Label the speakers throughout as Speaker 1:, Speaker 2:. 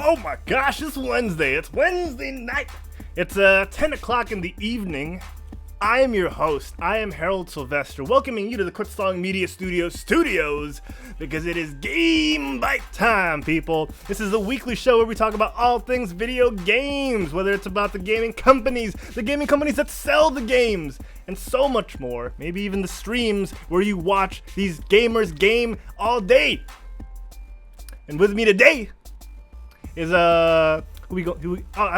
Speaker 1: Oh my gosh, it's Wednesday. It's Wednesday night. It's 10 o'clock in the evening. I am your host. I am Herald Silvestre, welcoming you to the Quitsong Media Studios, because it is GameByte time, people. This is a weekly show where we talk about all things video games, whether it's about the gaming companies that sell the games, and so much more. Maybe even the streams where you watch these gamers game all day. And with me today is I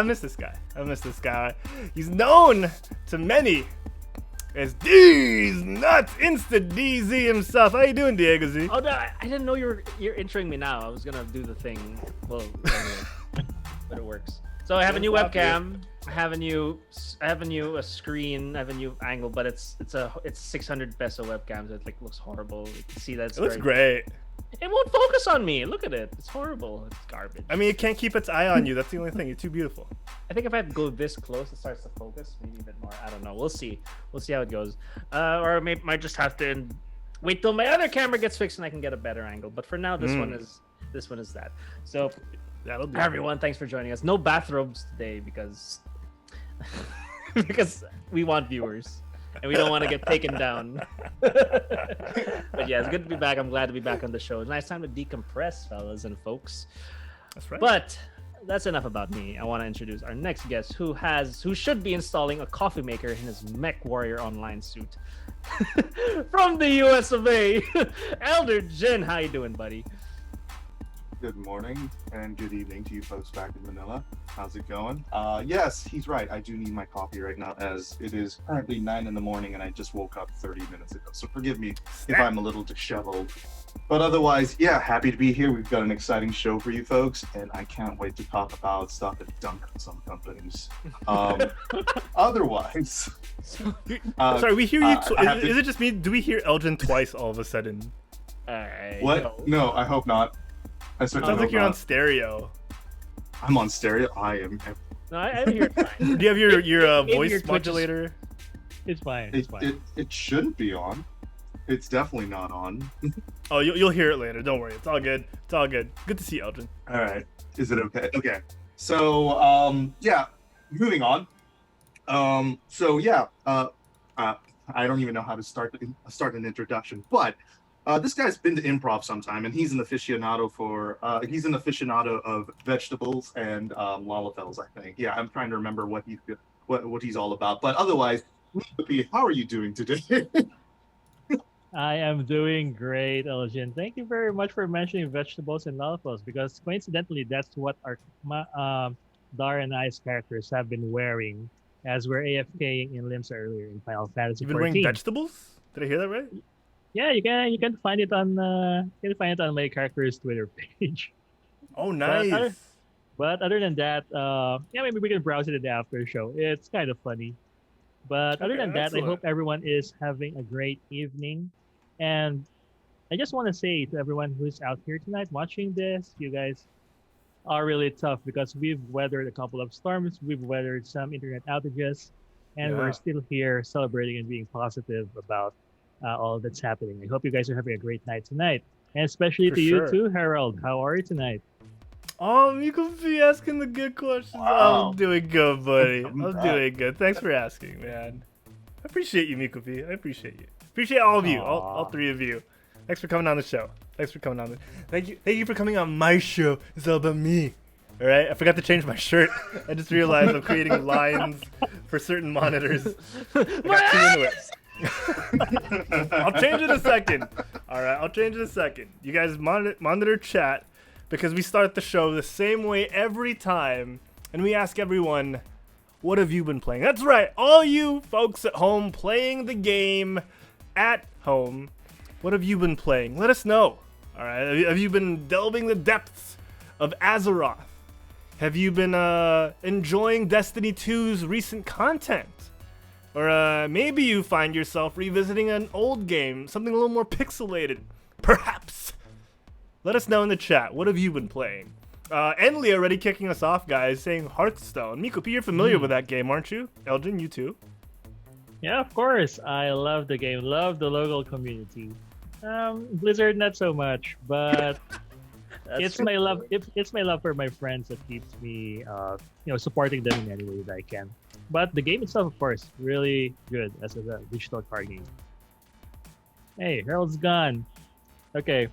Speaker 1: miss this guy. He's known to many as D's Nuts, Insta DZ himself. How you doing, Diego Z?
Speaker 2: Oh no, I didn't know you're introing me now. I was gonna do the thing. Well, anyway, but it works. So I have a new webcam. I have a new screen. I have a new angle, but it's 600 peso webcam, so it looks horrible. You can see that
Speaker 1: it looks great.
Speaker 2: It won't focus on me. Look at it. It's horrible. It's garbage.
Speaker 1: I mean, it can't keep its eye on you. That's the only thing. You're too beautiful.
Speaker 2: I think if I go this close, it starts to focus. Maybe a bit more. I don't know. We'll see. We'll see how it goes. Or I might just have to wait till my other camera gets fixed and I can get a better angle. But for now, this one is that. So,
Speaker 1: that'll be
Speaker 2: everyone, thanks for joining us. No bathrobes today because because we want viewers. And we don't want to get taken down. But yeah, it's good to be back. I'm glad to be back on the show. It's a nice time to decompress, fellas and folks.
Speaker 1: That's right.
Speaker 2: But that's enough about me. I want to introduce our next guest who should be installing a coffee maker in his Mech Warrior Online suit. From the US of A, Elder Jen. How you doing, buddy?
Speaker 3: Good morning and good evening to you folks back in Manila. How's it going? Yes, he's right. I do need my coffee right now, as it is currently 9 in the morning and I just woke up 30 minutes ago. So forgive me if I'm a little disheveled. But otherwise, yeah, happy to be here. We've got an exciting show for you folks, and I can't wait to talk about stuff that dunk on some companies. Otherwise,
Speaker 1: sorry, we hear you. Is it just me? Do we hear Elgin twice all of a sudden?
Speaker 3: What? No, I hope not.
Speaker 1: It sounds like you're on stereo.
Speaker 3: I'm on stereo. I am.
Speaker 2: No, I hear it fine.
Speaker 1: Do you have your voice modulator?
Speaker 2: It's fine.
Speaker 3: It shouldn't be on. It's definitely not on.
Speaker 1: Oh, you'll hear it later. Don't worry. It's all good. It's all good. Good to see you, Elgin.
Speaker 3: All right. Is it okay? Okay. So, yeah. Moving on. I don't even know how to start an introduction, but this guy's been to improv sometime, and he's an aficionado of vegetables and lalafels, I think. Yeah, I'm trying to remember what he's all about. But otherwise, Meekopi, how are you doing today?
Speaker 4: I am doing great, Elgene. Thank you very much for mentioning vegetables and lalafels, because coincidentally, that's what our Dar and I's characters have been wearing as we're AFKing in Limsa earlier in Final Fantasy XIV.
Speaker 1: You've been wearing vegetables? Did I hear that right?
Speaker 4: Yeah, you can find it on my character's Twitter page.
Speaker 1: Oh, nice.
Speaker 4: But other than that, maybe we can browse it in the after show. It's kind of funny. But other than that, I hope everyone is having a great evening. And I just want to say to everyone who's out here tonight watching this, you guys are really tough, because we've weathered a couple of storms, we've weathered some internet outages, and we're still here celebrating and being positive about all that's happening. I hope you guys are having a great night tonight. And especially to you too, Harold. How are you tonight?
Speaker 1: Oh, you could be asking the good questions. Wow. I'm doing good, buddy. I'm doing good. Thanks for asking, man. I appreciate you, Meekopi. I appreciate you. Appreciate all of you, all three of you. Thanks for coming on the show. Thank you for coming on my show. It's all about me. All right, I forgot to change my shirt. I just realized I'm creating lines for certain monitors. I got too into it. I'll change it in a second. All right, I'll change it in a second. You guys monitor chat, because we start the show the same way every time, and we ask everyone, what have you been playing? That's right, all you folks at home playing the game at home, what have you been playing? Let us know. All right, have you been delving the depths of Azeroth? Have you been enjoying Destiny 2's recent content? Or maybe you find yourself revisiting an old game, something a little more pixelated, perhaps. Let us know in the chat. What have you been playing? Enly already kicking us off, guys, saying Hearthstone. Meekopi, you're familiar with that game, aren't you? Elgin, you too?
Speaker 4: Yeah, of course. I love the game. Love the local community. Blizzard, not so much, but It's my love. It's my love for my friends that keeps me, supporting them in any way that I can. But the game itself, of course, really good as a digital card game. Hey, Herald's gone. Okay.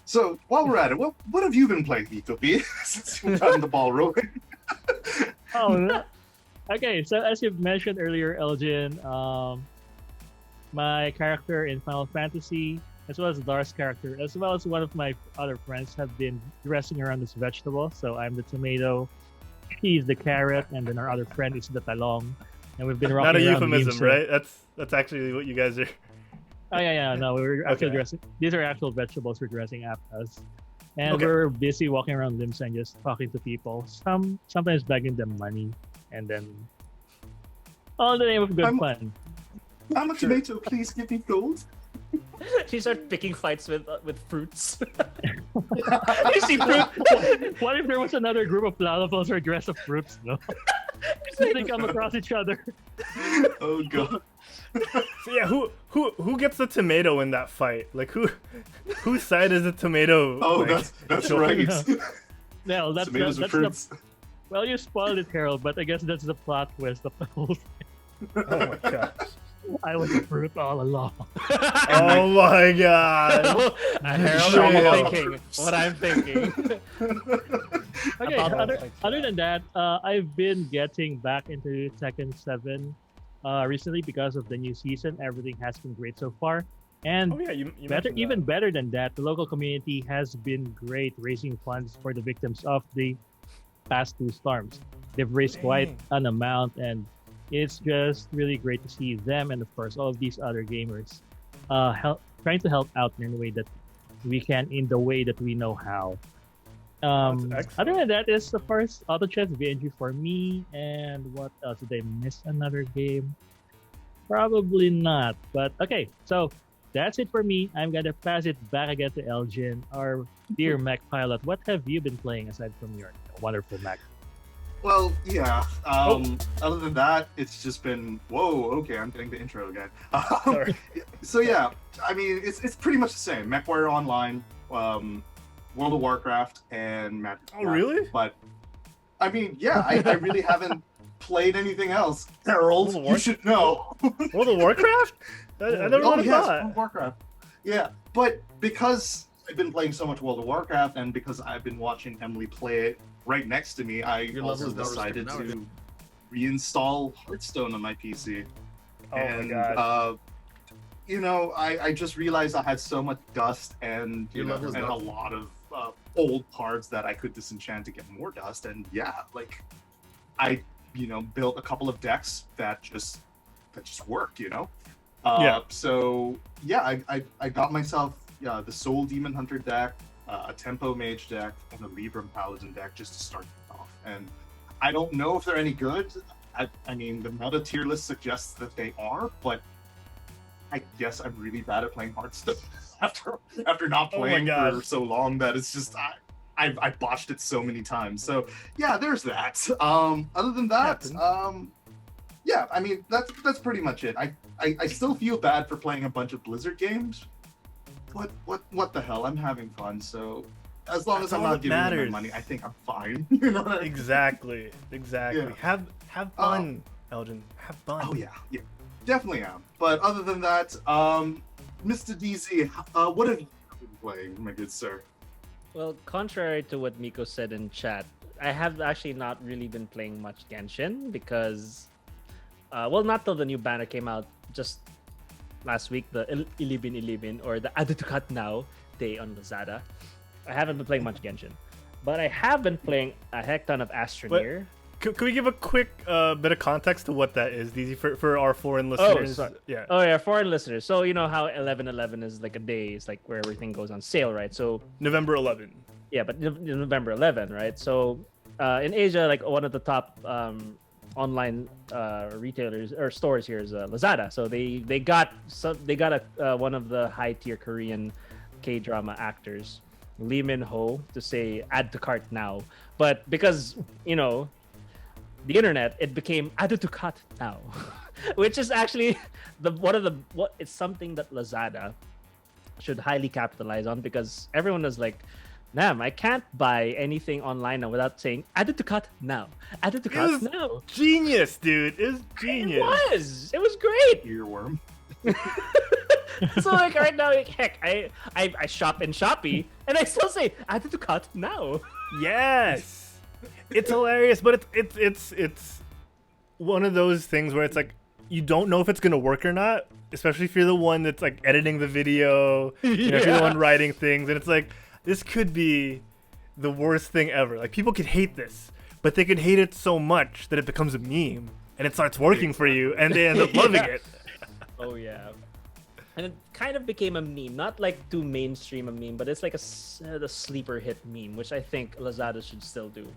Speaker 3: So while we're at it, what have you been playing, Meekopi, since you've gotten the ball rolling?
Speaker 4: Okay. So as you've mentioned earlier, Elgin, my character in Final Fantasy, as well as Dar's character, as well as one of my other friends, have been dressing around as vegetable. So I'm the tomato, he's the carrot, and then our other friend is the talong. And we've been rocking
Speaker 1: Not a
Speaker 4: around
Speaker 1: euphemism,
Speaker 4: memes,
Speaker 1: right? That's actually what you guys are.
Speaker 4: Oh yeah. No, we're actually
Speaker 1: Okay.
Speaker 4: dressing. These are actual vegetables we're dressing up as, and
Speaker 1: Okay.
Speaker 4: we're busy walking around limbs and just talking to people. Sometimes begging them money, and then all in the name of good fun.
Speaker 3: I'm a tomato, please give me gold.
Speaker 2: She started picking fights with fruits. You see fruit?
Speaker 4: What if there was another group of Lalables who are dressed of fruits, no? They come across each other.
Speaker 3: Oh god.
Speaker 1: So yeah, who gets the tomato in that fight? Like whose side is the tomato?
Speaker 3: Oh,
Speaker 1: like,
Speaker 3: that's
Speaker 1: so-
Speaker 3: right.
Speaker 4: Well, that's
Speaker 3: Tomatoes and
Speaker 4: the,
Speaker 3: fruits.
Speaker 4: well, you spoiled it, Harold, but I guess that's the plot twist of the whole thing.
Speaker 1: Oh my gosh.
Speaker 4: I was a fruit all along.
Speaker 1: Oh my god.
Speaker 2: Harold,
Speaker 1: Sure.
Speaker 2: what I'm thinking. What I'm thinking.
Speaker 4: Okay, other than that, I've been getting back into Tekken 7 recently because of the new season. Everything has been great so far. And
Speaker 1: Oh yeah, you
Speaker 4: better,
Speaker 1: mentioned that.
Speaker 4: even better than that, the local community has been great raising funds for the victims of the past two storms. They've raised quite
Speaker 1: Dang.
Speaker 4: an amount, and it's just really great to see them and, of course, all of these other gamers trying to help out in any way that we can, in the way that we know how.
Speaker 1: That's excellent.
Speaker 4: Other than that is, of course, Auto Chess VNG for me, and what else? Did I miss another game? Probably not, but okay, so that's it for me. I'm gonna pass it back again to Elgin, our dear Mac pilot. What have you been playing aside from your wonderful Mac?
Speaker 3: Well, yeah. Other than that, it's just been whoa. Okay, I'm getting the intro again.
Speaker 1: Sorry.
Speaker 3: So yeah, I mean, it's pretty much the same. MechWarrior Online, World of Warcraft, and Magic.
Speaker 1: Oh really?
Speaker 3: But I mean, yeah, I really haven't played anything else. Herald,
Speaker 1: World of
Speaker 3: you should know.
Speaker 1: World of Warcraft? I never would have
Speaker 3: yes,
Speaker 1: thought.
Speaker 3: World of Warcraft. Yeah, but because I've been playing so much World of Warcraft, and because I've been watching Emily play it right next to me, I
Speaker 2: Your
Speaker 3: also
Speaker 2: lover's daughter's
Speaker 3: decided
Speaker 2: getting
Speaker 3: to reinstall Hearthstone on my PC.
Speaker 1: Oh
Speaker 3: and
Speaker 1: my gosh.
Speaker 3: I just realized I had so much dust and
Speaker 2: Your lover's
Speaker 3: and a
Speaker 2: daughter.
Speaker 3: lot of old cards that I could disenchant to get more dust. And yeah, like I built a couple of decks that just work.
Speaker 1: Yeah.
Speaker 3: So yeah, I got myself the Soul Demon Hunter deck, a Tempo Mage deck, and a Libram Paladin deck just to start it off. And I don't know if they're any good. I mean, the meta tier list suggests that they are, but I guess I'm really bad at playing Hearthstone after not
Speaker 1: Oh my
Speaker 3: playing
Speaker 1: gosh.
Speaker 3: for so long that it's just I botched it so many times. So yeah, there's that. Other than that,
Speaker 1: Happens.
Speaker 3: yeah, I mean that's pretty much it. I still feel bad for playing a bunch of Blizzard games. What the hell? I'm having fun, so as long
Speaker 1: That's
Speaker 3: as I'm
Speaker 1: all
Speaker 3: not
Speaker 1: that
Speaker 3: giving them my
Speaker 1: matters.
Speaker 3: money, I think I'm fine. You know what I mean?
Speaker 1: Exactly.
Speaker 3: Yeah.
Speaker 1: Have fun, Elgin. Have fun.
Speaker 3: Oh yeah, definitely am. But other than that, Mr. DZ, what have you been playing, my good sir?
Speaker 2: Well, contrary to what Miko said in chat, I have actually not really been playing much Genshin because, not till the new banner came out just last week, the Ilibin or the Add to Cut Now day on Lazada. I haven't been playing much Genshin, but I have been playing a heck ton of Astroneer.
Speaker 1: Can we give a quick bit of context to what that is, DZ, for our foreign listeners?
Speaker 2: sorry.
Speaker 1: Yeah.
Speaker 2: Oh yeah, foreign listeners. So you know how 11/11 is like a day, it's like where everything goes on sale, right? So
Speaker 1: November 11.
Speaker 2: yeah, but November 11, right? So in Asia, like one of the top online retailers or stores here is Lazada. So they got one of the high tier Korean K-drama actors, Lee Min Ho, to say add to cart now. But because the internet, it became add to cart now, which is actually it's something that Lazada should highly capitalize on, because everyone is like Damn, I can't buy anything online now without saying added to cart now. Added to cart
Speaker 1: was
Speaker 2: now.
Speaker 1: Genius, dude. It was genius.
Speaker 2: It was great.
Speaker 3: Earworm.
Speaker 2: So like right now, like, heck, I shop in Shopee and I still say added to cart now.
Speaker 1: Yes. It's hilarious, but it's one of those things where it's like you don't know if it's gonna work or not, especially if you're the one that's like editing the video, you know, if you're the one writing things, and it's like this could be the worst thing ever. Like people could hate this, but they could hate it so much that it becomes a meme and it starts working for you, and they end up loving it.
Speaker 2: Oh yeah. And it kind of became a meme, not like too mainstream a meme, but it's like the sleeper hit meme, which I think Lazada should still do.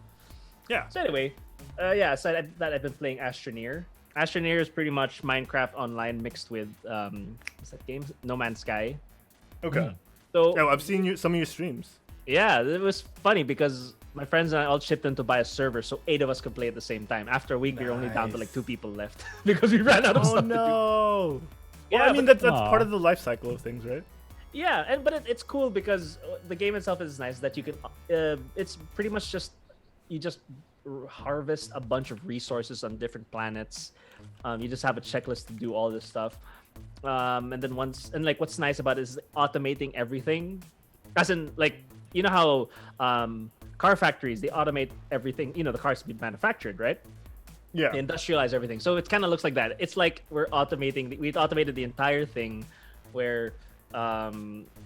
Speaker 1: Yeah.
Speaker 2: So anyway, so that I've been playing Astroneer. Astroneer is pretty much Minecraft Online mixed with what's that game? No Man's Sky.
Speaker 1: Okay.
Speaker 2: So
Speaker 1: Oh, I've seen some of your streams.
Speaker 2: yeah, it was funny because my friends and I all chipped in to buy a server, so 8 of us could play at the same time. After a week, we were only down to like 2 people left because we ran out of
Speaker 1: Oh
Speaker 2: stuff to do.
Speaker 1: no.
Speaker 2: Yeah,
Speaker 1: Well, I mean
Speaker 2: but-
Speaker 1: that's part of the life cycle of things, right?
Speaker 2: Yeah, but it's cool because the game itself is nice that you can. It's pretty much just you just harvest a bunch of resources on different planets. You just have a checklist to do all this stuff, and then like what's nice about it is automating everything, as in like you know how car factories they automate everything. You know the cars to be manufactured, right?
Speaker 1: Yeah.
Speaker 2: They industrialize everything. So it kind of looks like that. It's like we've automated the entire thing where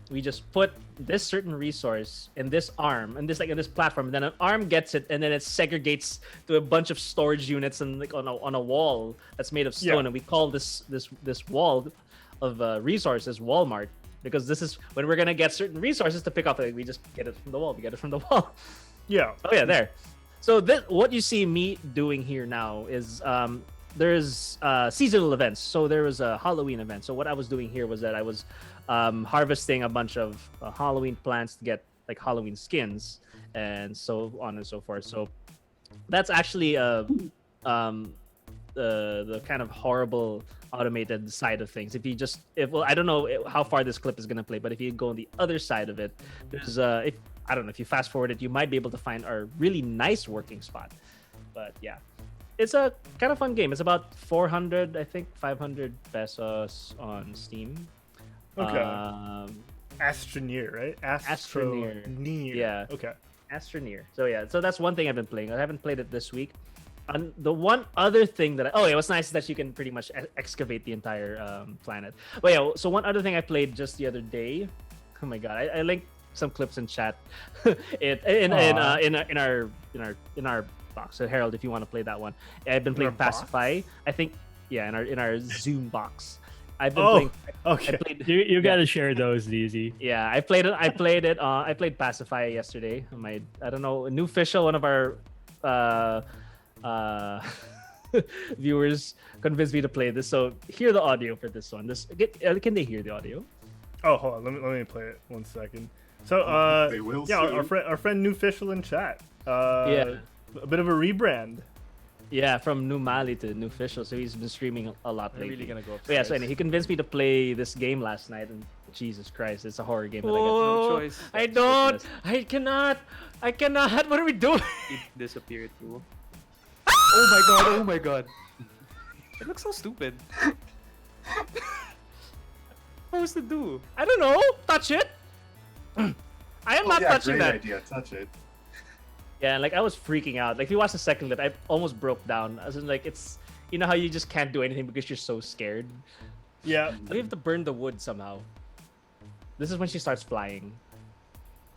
Speaker 2: we just put this certain resource in this arm and in this platform, and then an arm gets it and then it segregates to a bunch of storage units and like on a wall that's made of stone.
Speaker 1: Yeah.
Speaker 2: And we call this wall of resources Walmart, because this is when we're gonna get certain resources to pick up. Like, we just get it from the wall. We get it from the wall.
Speaker 1: Yeah.
Speaker 2: Oh yeah, there. So what you see me doing here now is there's seasonal events. So there was a Halloween event. So what I was doing here was that I was harvesting a bunch of Halloween plants to get like Halloween skins and so on and so forth. So that's actually the kind of horrible automated side of things. I don't know how far this clip is gonna play, but if you go on the other side of it, there's I don't know, if you fast forward it, you might be able to find a really nice working spot. But yeah, it's a kind of fun game. It's about 400, I think 500 pesos on Steam.
Speaker 1: Okay. Astroneer, right?
Speaker 2: Astroneer. Yeah.
Speaker 1: Okay.
Speaker 2: Astroneer. So yeah, so that's one thing I've been playing. I haven't played it this week. And the one other thing that what's nice is that you can pretty much excavate the entire planet. But yeah, so one other thing I played just the other day. Oh my god, I linked some clips in chat. in our box. So Herald, if you want to play that one, I've been playing Pacify. I think in our Zoom box. I've been playing.
Speaker 1: Okay.
Speaker 4: You got to share those, DZ.
Speaker 2: Yeah, I played it. I played Pacify yesterday. I don't know, New Official, one of our viewers convinced me to play this. So hear the audio for this one. Can they hear the audio?
Speaker 1: Oh, hold on. Let me play it 1 second. So
Speaker 3: They will
Speaker 1: yeah,
Speaker 3: soon.
Speaker 1: our friend New Official in chat.
Speaker 2: Yeah.
Speaker 1: A bit of a rebrand.
Speaker 2: Yeah, from New Mali to New Official. So he's been streaming a lot lately.
Speaker 5: I'm really gonna go upstairs.
Speaker 2: But yeah, so anyway, he convinced me to play this game last night, and Jesus Christ, it's a horror game that I get.
Speaker 5: No choice.
Speaker 2: I don't. I cannot. What are we doing?
Speaker 5: It disappeared too. Oh my god! Oh my god! It looks so stupid. What was to do?
Speaker 2: I don't know. Touch it. I am not touching
Speaker 3: great
Speaker 2: that.
Speaker 3: idea. Touch it.
Speaker 2: Yeah, and like I was freaking out. Like if you watch the second clip, I almost broke down. As in, like it's you know how you just can't do anything because you're so scared.
Speaker 1: Yeah.
Speaker 2: We have to burn the wood somehow. This is when she starts flying.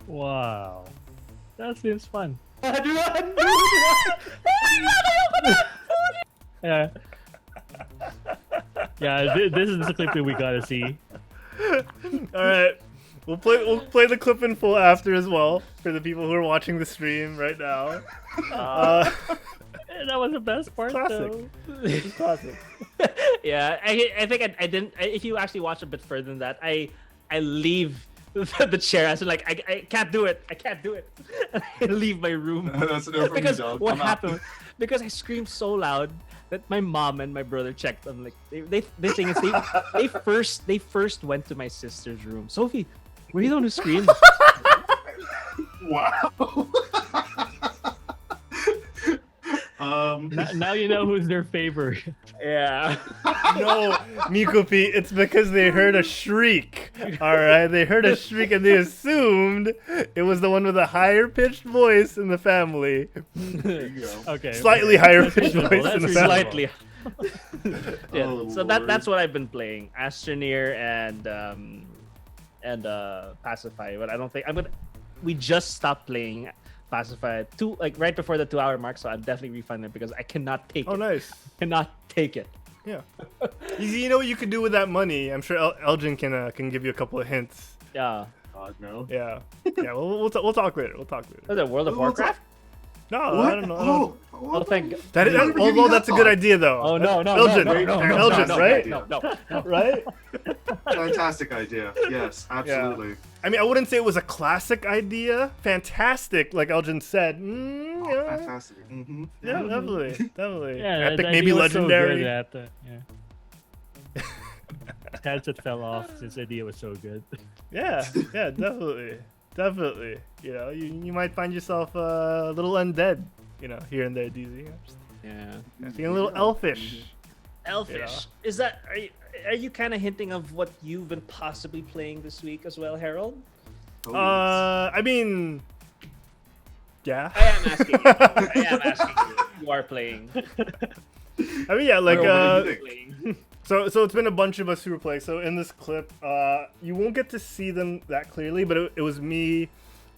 Speaker 4: Wow. That seems fun. Yeah. Yeah, this is the clip that we gotta see.
Speaker 1: All right. We'll play the clip in full after as well for the people who are watching the stream right now.
Speaker 4: That was the best part,
Speaker 1: Classic.
Speaker 4: though.
Speaker 1: It's classic.
Speaker 2: Yeah, I think I didn't. If you actually watch a bit further than that, I leave the chair. I said like I can't do it. I can't do it. I leave my room.
Speaker 3: That's enough for me,
Speaker 2: Because
Speaker 3: dog.
Speaker 2: what
Speaker 3: I'm out.
Speaker 2: happened? Because I screamed so loud that my mom and my brother checked. I'm like they thing is they first went to my sister's room. Sophie, were you the one who screamed?
Speaker 3: Wow.
Speaker 4: Now you know who's their favorite.
Speaker 2: Yeah.
Speaker 1: No, Meekopi, it's because they heard a shriek. All right, they heard a shriek and they assumed it was the one with a higher pitched voice in the family.
Speaker 3: There you go.
Speaker 4: Okay.
Speaker 1: Slightly higher pitched
Speaker 4: reasonable,
Speaker 1: voice in the
Speaker 4: that's
Speaker 1: family.
Speaker 2: Slightly. Yeah.
Speaker 3: Oh,
Speaker 2: So
Speaker 3: Lord.
Speaker 2: that's what I've been playing. Astroneer and Pacify. But I don't think we just stopped playing Pacify right before the 2-hour mark, so I'm definitely refunding it because I cannot take
Speaker 1: Oh,
Speaker 2: it.
Speaker 1: nice.
Speaker 2: Cannot take it.
Speaker 1: Yeah. You know what you could do with that money? I'm sure Elgin can give you a couple of hints.
Speaker 2: Yeah.
Speaker 3: God, no.
Speaker 1: Yeah. Yeah. We'll talk later. We'll talk later.
Speaker 2: Was it World of
Speaker 3: We'll talk-
Speaker 2: Warcraft?
Speaker 1: No,
Speaker 3: What?
Speaker 1: I don't know.
Speaker 2: Oh, thank God.
Speaker 1: Although that's a good idea though.
Speaker 2: Oh no,
Speaker 1: Elgin, Elgin,
Speaker 3: no,
Speaker 1: right?
Speaker 2: No.
Speaker 1: Right?
Speaker 3: Fantastic idea. Yes, absolutely.
Speaker 1: I mean, I wouldn't say it was a classic idea. Fantastic, like Elgin said.
Speaker 3: Oh,
Speaker 1: Yeah.
Speaker 3: fantastic. Mm-hmm.
Speaker 1: Yeah, definitely.
Speaker 4: Yeah,
Speaker 1: Epic,
Speaker 4: that
Speaker 1: maybe
Speaker 4: idea was so
Speaker 1: legendary.
Speaker 4: good that, yeah. Headset fell off. This idea was so good.
Speaker 1: Yeah, definitely. You know, you might find yourself a little undead, you know, here and there, DZ.
Speaker 2: Yeah.
Speaker 1: Feeling a little elfish.
Speaker 2: Elfish.
Speaker 1: Yeah.
Speaker 2: Is that are you kind of hinting of what you've been possibly playing this week as well, Harold?
Speaker 3: Oh,
Speaker 1: I mean, yeah.
Speaker 2: I am asking you. I am asking you. You are playing.
Speaker 1: I mean, yeah, like
Speaker 3: What do you think?
Speaker 2: Playing.
Speaker 1: So it's been a bunch of us who were playing. So in this clip, you won't get to see them that clearly, but it was me,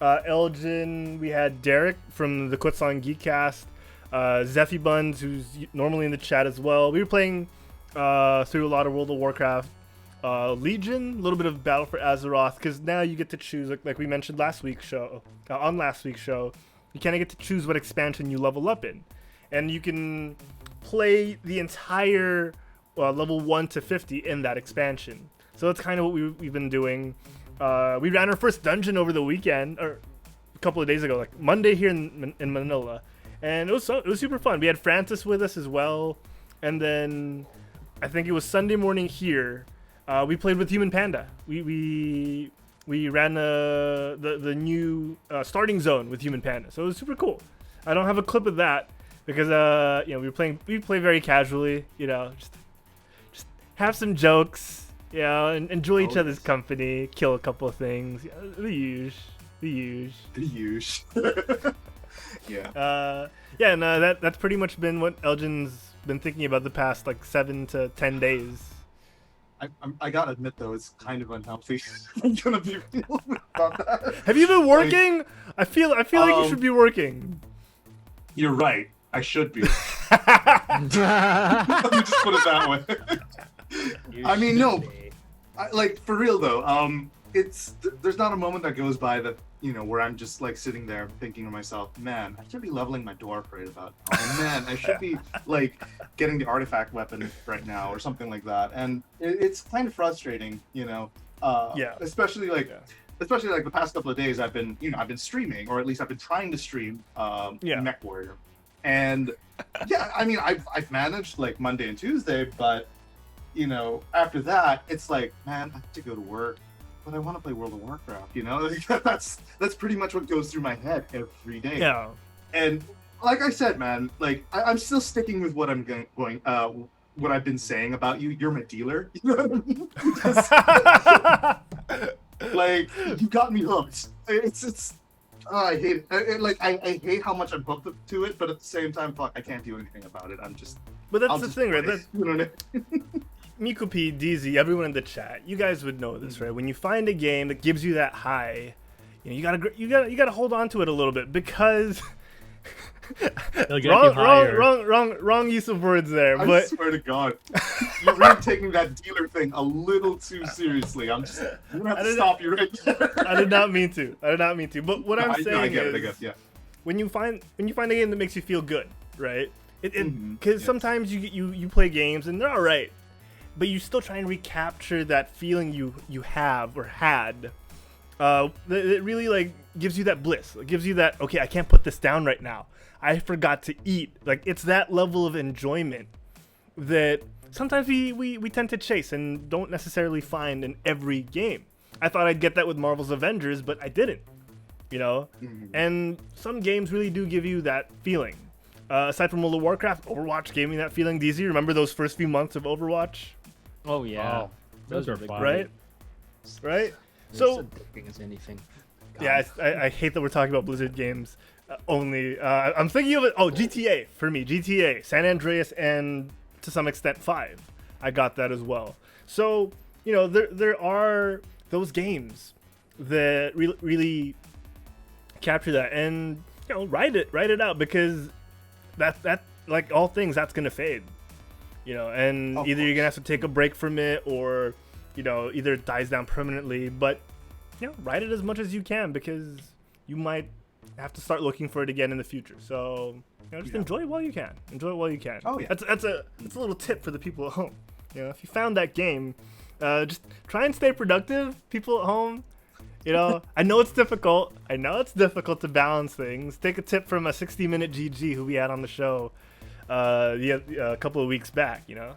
Speaker 1: Elgin. We had Derek from the Quetzalon Geekcast, Zephy Buns, who's normally in the chat as well. We were playing through a lot of World of Warcraft, Legion, a little bit of Battle for Azeroth, because now you get to choose, like we mentioned last week's show, on last week's show, you kind of get to choose what expansion you level up in, and you can play the entire level 1 to 50 in that expansion. So that's kind of what we've been doing. We ran our first dungeon over the weekend, or a couple of days ago, like Monday here in Manila, and it was super fun. We had Francis with us as well, and then I think it was Sunday morning here. We played with Human Panda. We ran the new starting zone with Human Panda, so it was super cool. I don't have a clip of that because you know we play very casually, you know, just have some jokes, you know, and enjoy each other's company, kill a couple of things, the huge.
Speaker 3: The huge. Yeah.
Speaker 1: Yeah, and that's pretty much been what Elgin's been thinking about the past like 7 to 10 days.
Speaker 3: I gotta admit though, it's kind of unhealthy. I'm gonna be real about that.
Speaker 1: Have you been working? I feel like you should be working.
Speaker 3: You're right. I should be. Let me just put it that way. I mean, no. Like for real though, there's not a moment that goes by that, you know, where I'm just like sitting there thinking to myself, man, I should be leveling my dwarf right about. Oh man, I should be like getting the artifact weapon right now or something like that. And it's kind of frustrating, you know.
Speaker 1: Yeah.
Speaker 3: Especially like the past couple of days, I've been streaming, or at least I've been trying to stream Mech Warrior. And yeah, I mean, I've managed like Monday and Tuesday, but you know, after that, it's like, man, I have to go to work, but I want to play World of Warcraft. You know, that's pretty much what goes through my head every day.
Speaker 1: Yeah.
Speaker 3: And like I said, man, like I'm still sticking with what I'm going. What I've been saying about you. You're my dealer. You know what I mean? Like you got me hooked. It's. Oh, I hate it. I hate how much I'm hooked to it, but at the same time, fuck, I can't do anything about it. I'm just.
Speaker 1: But that's
Speaker 3: I'll
Speaker 1: the
Speaker 3: just
Speaker 1: thing, right?
Speaker 3: play.
Speaker 1: That's
Speaker 3: You know what I mean?
Speaker 1: Meekopi, DZ, everyone in the chat, you guys would know this, right? When you find a game that gives you that high, you know, you gotta hold on to it a little bit because
Speaker 4: It'll get you higher.
Speaker 1: wrong use of words there.
Speaker 3: I
Speaker 1: But
Speaker 3: swear to God, you're really taking that dealer thing a little too seriously. I'm gonna have to stop you right there.
Speaker 1: I did not mean to. But what I'm saying
Speaker 3: I get it. I
Speaker 1: is,
Speaker 3: guess, yeah.
Speaker 1: when you find a game that makes you feel good, right? Because
Speaker 3: Mhm,
Speaker 1: sometimes you play games and they're all right, but you still try and recapture that feeling you have or had. It really like gives you that bliss. It gives you that, okay, I can't put this down right now. I forgot to eat. Like it's that level of enjoyment that sometimes we tend to chase and don't necessarily find in every game. I thought I'd get that with Marvel's Avengers, but I didn't. you know? And some games really do give you that feeling. Aside from World of Warcraft, Overwatch gave me that feeling. DZ, remember those first few months of Overwatch?
Speaker 2: Oh yeah,
Speaker 4: Oh, those are
Speaker 2: big
Speaker 4: fun.
Speaker 1: Right? Right?
Speaker 2: It's
Speaker 1: So,
Speaker 2: addicting as anything.
Speaker 1: yeah, I hate that we're talking about Blizzard games only. I'm thinking of it. Oh, GTA for me. GTA, San Andreas, and to some extent 5. I got that as well. So, you know, there are those games that really capture that, and you know, write it out, because that like all things, that's gonna fade. You know, and
Speaker 3: Of
Speaker 1: either you're
Speaker 3: course.
Speaker 1: gonna have to take a break from it, or you know, either it dies down permanently. But you know, write it as much as you can, because you might have to start looking for it again in the future. So you know, just enjoy it while you can. Enjoy it while you can.
Speaker 3: Oh, yeah.
Speaker 1: That's a little tip for the people at home. You know, if you found that game, just try and stay productive. People at home, you know, I know it's difficult. I know it's difficult to balance things. Take a tip from a 60-minute GG who we had on the show a couple of weeks back. You know,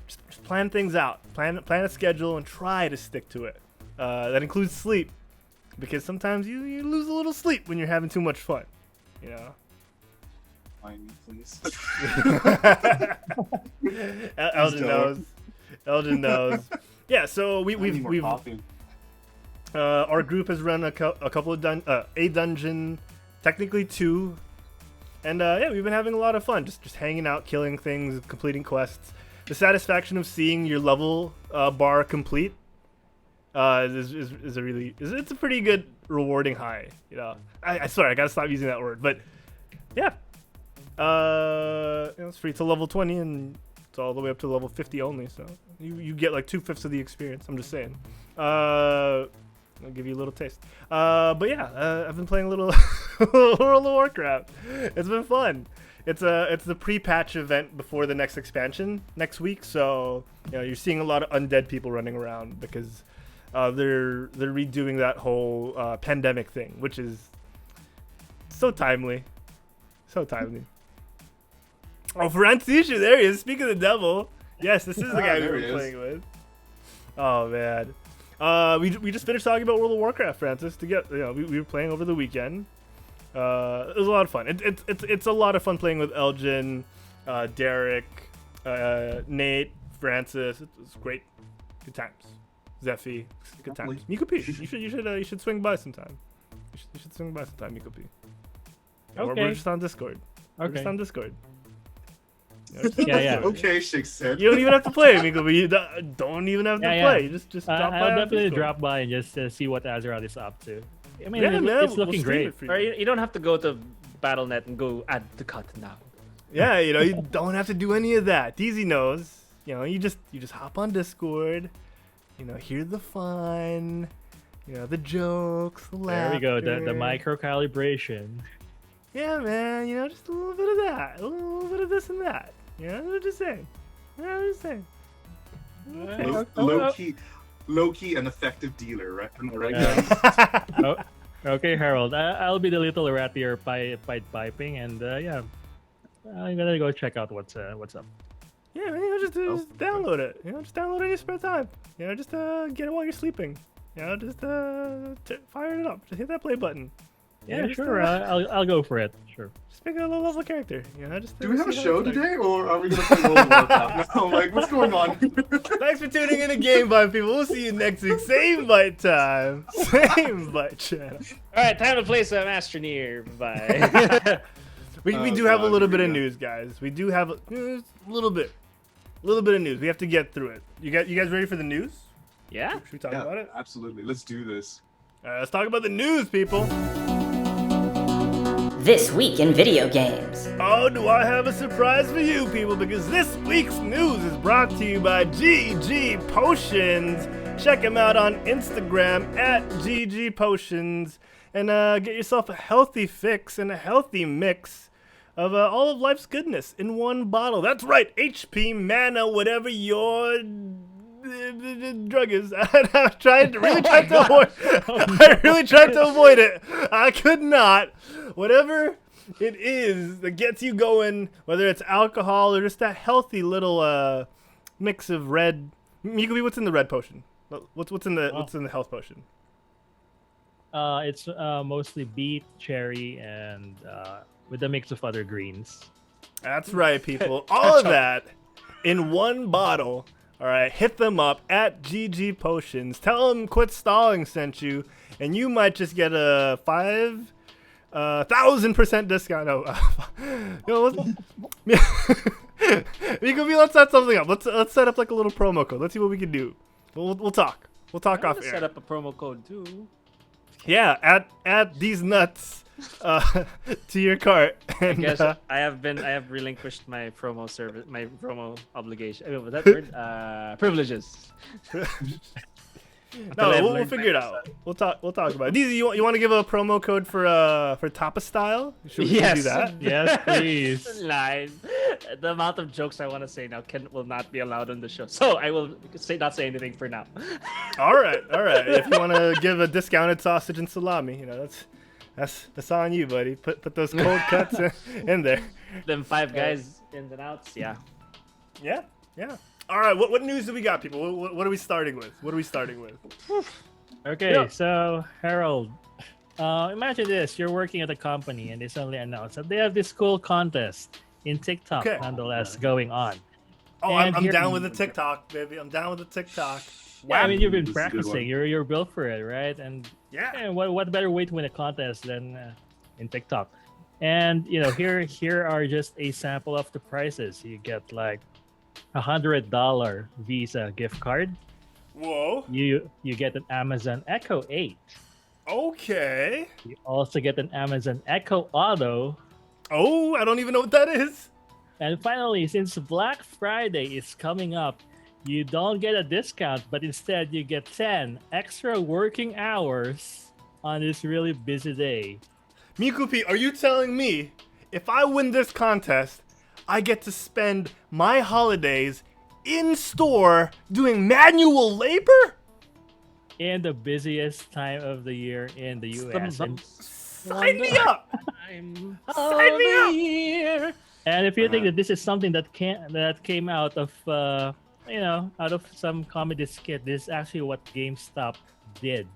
Speaker 1: just plan things out. Plan a schedule and try to stick to it. That includes sleep, because sometimes you lose a little sleep when you're having too much fun. You know.
Speaker 3: Mind me, please.
Speaker 1: Elgin knows. Elgin knows. Yeah, so
Speaker 3: I need more
Speaker 1: we've
Speaker 3: coffee.
Speaker 1: our group has run a couple of a dungeon, technically 2, and yeah, we've been having a lot of fun, just hanging out, killing things, completing quests. The satisfaction of seeing your level bar complete is a really it's a pretty good rewarding high. You know, I swear I gotta stop using that word, but yeah, you know, it's free to level 20 and it's all the way up to level 50 only. So you get like 2/5 of the experience. I'm just saying. I'll give you a little taste. But yeah, I've been playing a little World of Warcraft. It's been fun. It's the pre-patch event before the next expansion next week. So you know, you're seeing a lot of undead people running around because they're redoing that whole pandemic thing, which is so timely. So timely. Oh, Francisco, there he is. Speak of the devil. Yes, this is the guy we
Speaker 3: there
Speaker 1: were
Speaker 3: he is.
Speaker 1: playing with. Oh man. We just finished talking about World of Warcraft, Francis. To get, you know, we were playing over the weekend. It was a lot of fun. It's a lot of fun playing with Elgin, Derek, Nate, Francis. It's great. Good times. Zephy. Good times. Meekopi. You should swing by sometime. You should swing by sometime, Meekopi.
Speaker 4: Okay.
Speaker 1: We're just on Discord. We're just
Speaker 4: Okay.
Speaker 1: on Discord.
Speaker 4: Yeah.
Speaker 3: Okay, Shake said.
Speaker 1: You don't even have to play, Meekopi. You don't even have to
Speaker 4: Yeah.
Speaker 1: play. Just drop by
Speaker 4: I'll
Speaker 1: on
Speaker 4: definitely
Speaker 1: Discord.
Speaker 4: drop by and just see what Azeroth is up to. I mean,
Speaker 1: Yeah,
Speaker 4: it's
Speaker 1: man, we'll
Speaker 4: looking
Speaker 1: stream
Speaker 4: great.
Speaker 1: it for you.
Speaker 2: Or you don't have to go to Battle.net and go add the cut now.
Speaker 1: Yeah, you know, you don't have to do any of that. DZ knows. You know, you just hop on Discord. You know, hear the fun. You know, the jokes, the
Speaker 4: There we go. The
Speaker 1: laughter.
Speaker 4: micro calibration.
Speaker 1: Yeah, man. You know, just a little bit of that, a little bit of this and that. You know, I'm just saying. I'm just saying.
Speaker 3: Low key, an effective dealer, right? Am I right, guys?
Speaker 4: Oh, okay, Harold. I'll be the little rat here piping, and yeah, I'm gonna go check out what's up.
Speaker 1: Yeah, man. You know, just download it. You know, just download it in your spare time. You know, just get it while you're sleeping. You know, just fire it up. Just hit that play button.
Speaker 4: Yeah,
Speaker 1: just,
Speaker 4: sure. I'll go for it. Sure.
Speaker 1: Just pick a low level character. You know, just.
Speaker 3: Do we have a
Speaker 1: see how
Speaker 3: show
Speaker 1: it's like.
Speaker 3: today, or are we gonna play World of Warcraft now? Like, what's going on?
Speaker 1: Thanks for tuning in to GameByte, people. We'll see you next week. Same bite time. Same bite channel.
Speaker 2: All right, time to play some Astroneer. Bye.
Speaker 1: We
Speaker 3: Oh,
Speaker 1: do have a
Speaker 3: God,
Speaker 1: little
Speaker 3: here
Speaker 1: bit
Speaker 3: we
Speaker 1: of
Speaker 3: go.
Speaker 1: news, guys. We do have a little bit of news. We have to get through it. You guys ready for the news?
Speaker 2: Yeah.
Speaker 1: Should we talk
Speaker 3: Yeah,
Speaker 1: about it?
Speaker 3: absolutely. Let's do this.
Speaker 1: Let's talk about the news, people.
Speaker 6: This week in video games.
Speaker 1: Oh, do I have a surprise for you, people? Because this week's news is brought to you by GG Potions. Check them out on Instagram at GG Potions and get yourself a healthy fix and a healthy mix of all of life's goodness in one bottle. That's right, HP, mana, whatever your drug is. I really tried to avoid it. I could not. Whatever it is that gets you going, whether it's alcohol or just that healthy little mix of red. Meekopi, what's in the red potion? What's in the health potion?
Speaker 4: It's mostly beet, cherry, and with a mix of other greens.
Speaker 1: That's right, people. All of that in one bottle. All right, hit them up at GG Potions. Tell them Quit Stalling sent you, and you might just get a 5,000% discount. No, let's set something up. Let's set up like a little promo code. Let's see what we can do. We'll talk. We'll talk
Speaker 2: I'm
Speaker 1: off
Speaker 2: gonna
Speaker 1: air.
Speaker 2: set up a promo code too.
Speaker 1: Yeah, add these nuts to your cart. And,
Speaker 2: I guess I have relinquished my promo service, my promo obligation. Was that word? Privileges.
Speaker 1: No, we'll figure it out. We'll talk about it. DZ, you want to give a promo code for Tapa Style? Should we do that?
Speaker 4: Yes, please.
Speaker 2: Line. The amount of jokes I want to say now will not be allowed on the show, so I will not say anything for now.
Speaker 1: All right. If you want to give a discounted sausage and salami, that's on you, buddy. Put those cold cuts in there.
Speaker 2: Them five guys ins and outs, yeah.
Speaker 1: Yeah. All right, what news do we got, people? What are we starting with?
Speaker 4: Okay, so Harold, imagine this: you're working at a company, and they suddenly announce that they have this cool contest in TikTok, nonetheless, going on.
Speaker 1: Oh, I'm down with the TikTok, baby. I'm down with the TikTok.
Speaker 4: Yeah, I mean, you've been practicing. You're built for it, right? And
Speaker 1: yeah,
Speaker 4: what better way to win a contest than in TikTok? And here are just a sample of the prizes. You get like $100 Visa gift card.
Speaker 1: Whoa.
Speaker 4: You get an Amazon Echo 8.
Speaker 1: Okay.
Speaker 4: You also get an Amazon Echo Auto.
Speaker 1: Oh, I don't even know what that is.
Speaker 4: And finally, since Black Friday is coming up, you don't get a discount, but instead you get 10 extra working hours on this really busy day.
Speaker 1: Meekopi, are you telling me if I win this contest, I get to spend my holidays in store doing manual labor?
Speaker 4: In the busiest time of the year in the US.
Speaker 1: Sign me up! Sign me up!
Speaker 4: And if you think that this is something that came out of some comedy skit, this is actually what GameStop did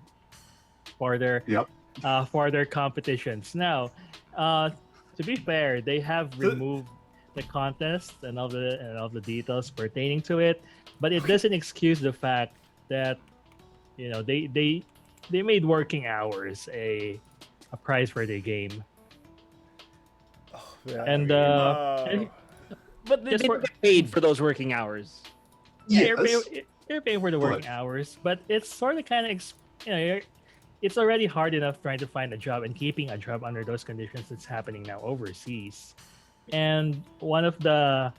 Speaker 4: for their competitions. Now, to be fair, they have removed the contest and all the details pertaining to it, but it doesn't excuse the fact that they made working hours a prize for their game.
Speaker 1: Oh, yeah.
Speaker 4: And
Speaker 2: but they get paid for those working hours.
Speaker 4: They're paying for the working hours, but it's sort of kind of it's already hard enough trying to find a job and keeping a job under those conditions that's happening now overseas. And one of the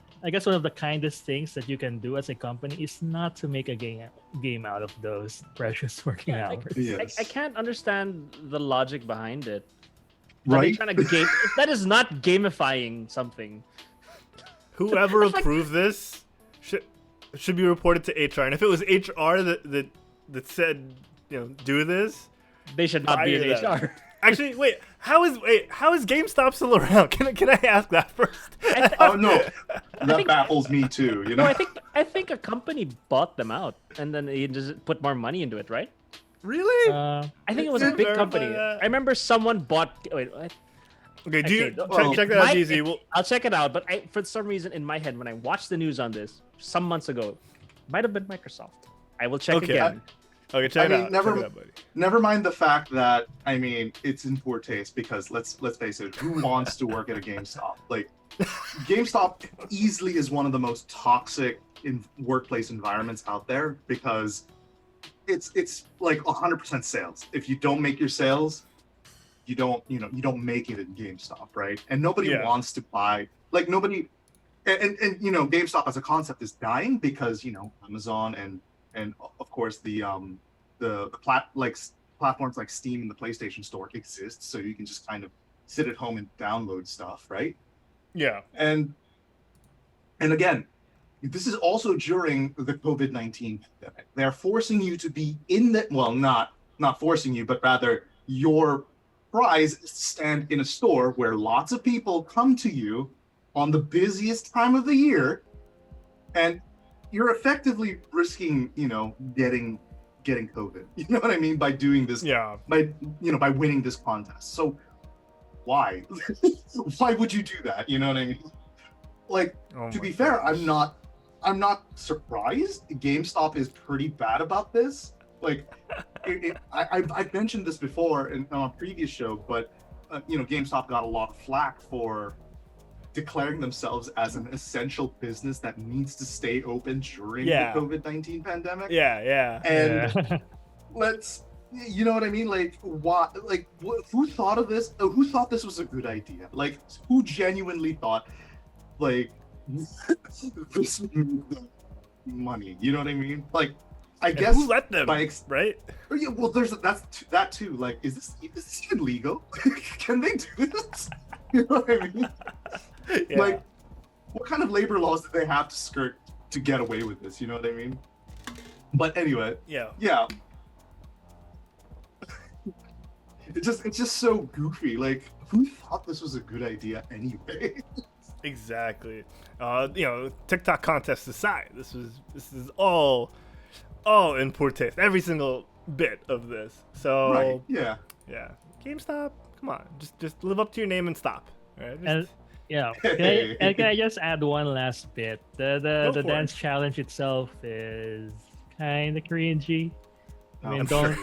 Speaker 4: kindest things that you can do as a company is not to make a game out of those precious working hours.
Speaker 3: Yes.
Speaker 2: I can't understand the logic behind it.
Speaker 3: Right?
Speaker 2: That is not gamifying something.
Speaker 1: Whoever approved this should be reported to HR. And if it was HR that said, do this,
Speaker 2: they should not be in HR.
Speaker 1: Actually, wait. How is GameStop still around? Can I ask that first?
Speaker 3: Oh no, that baffles me too.
Speaker 2: No, I think a company bought them out, and then they just put more money into it, right?
Speaker 1: Really?
Speaker 2: I think it was a big company. I remember someone bought. Wait.
Speaker 1: Okay, check that out, easy.
Speaker 2: I'll check it out. But for some reason in my head, when I watched the news on this some months ago, might have been Microsoft. I will check again.
Speaker 1: Okay, check it out.
Speaker 3: Never mind the fact that it's in poor taste, because let's face it, who wants to work at a GameStop? Like, GameStop easily is one of the most toxic workplace environments out there, because it's like 100% sales. If you don't make your sales, you don't make it in GameStop, right? And nobody wants to buy, like, nobody, and GameStop as a concept is dying because Amazon and of course the platforms like Steam and the PlayStation Store exist, so you can just kind of sit at home and download stuff, right?
Speaker 1: Yeah.
Speaker 3: And again, this is also during the COVID-19 pandemic. They're forcing you to be not forcing you, but rather your prize stand in a store where lots of people come to you on the busiest time of the year, and you're effectively risking, getting getting COVID. You know what I mean? By doing this, by winning this contest. So why? Why would you do that? You know what I mean? Like, to be fair, I'm not surprised. GameStop is pretty bad about this. Like, I've mentioned this before on a previous show, but GameStop got a lot of flack for declaring themselves as an essential business that needs to stay open during the COVID-19 pandemic. And let's, you know what I mean? Like, what? Like, who thought of this? Who thought this was a good idea? Like, who genuinely thought, like, this money? You know what I mean? Like, I guess
Speaker 1: who let them? Right?
Speaker 3: Yeah, well, there's that too. Like, is this even legal? Can they do this? You know what I mean?
Speaker 1: Yeah.
Speaker 3: Like, what kind of labor laws do they have to skirt to get away with this? You know what I mean? But anyway, yeah. It's just so goofy. Like, who thought this was a good idea anyway?
Speaker 1: Exactly. TikTok contest aside, this is all in poor taste. Every single bit of this. So
Speaker 3: right. Yeah.
Speaker 1: GameStop, come on, just live up to your name and stop. Right?
Speaker 4: Can I just add one last bit? The dance challenge itself is kind of cringy. I mean, don't.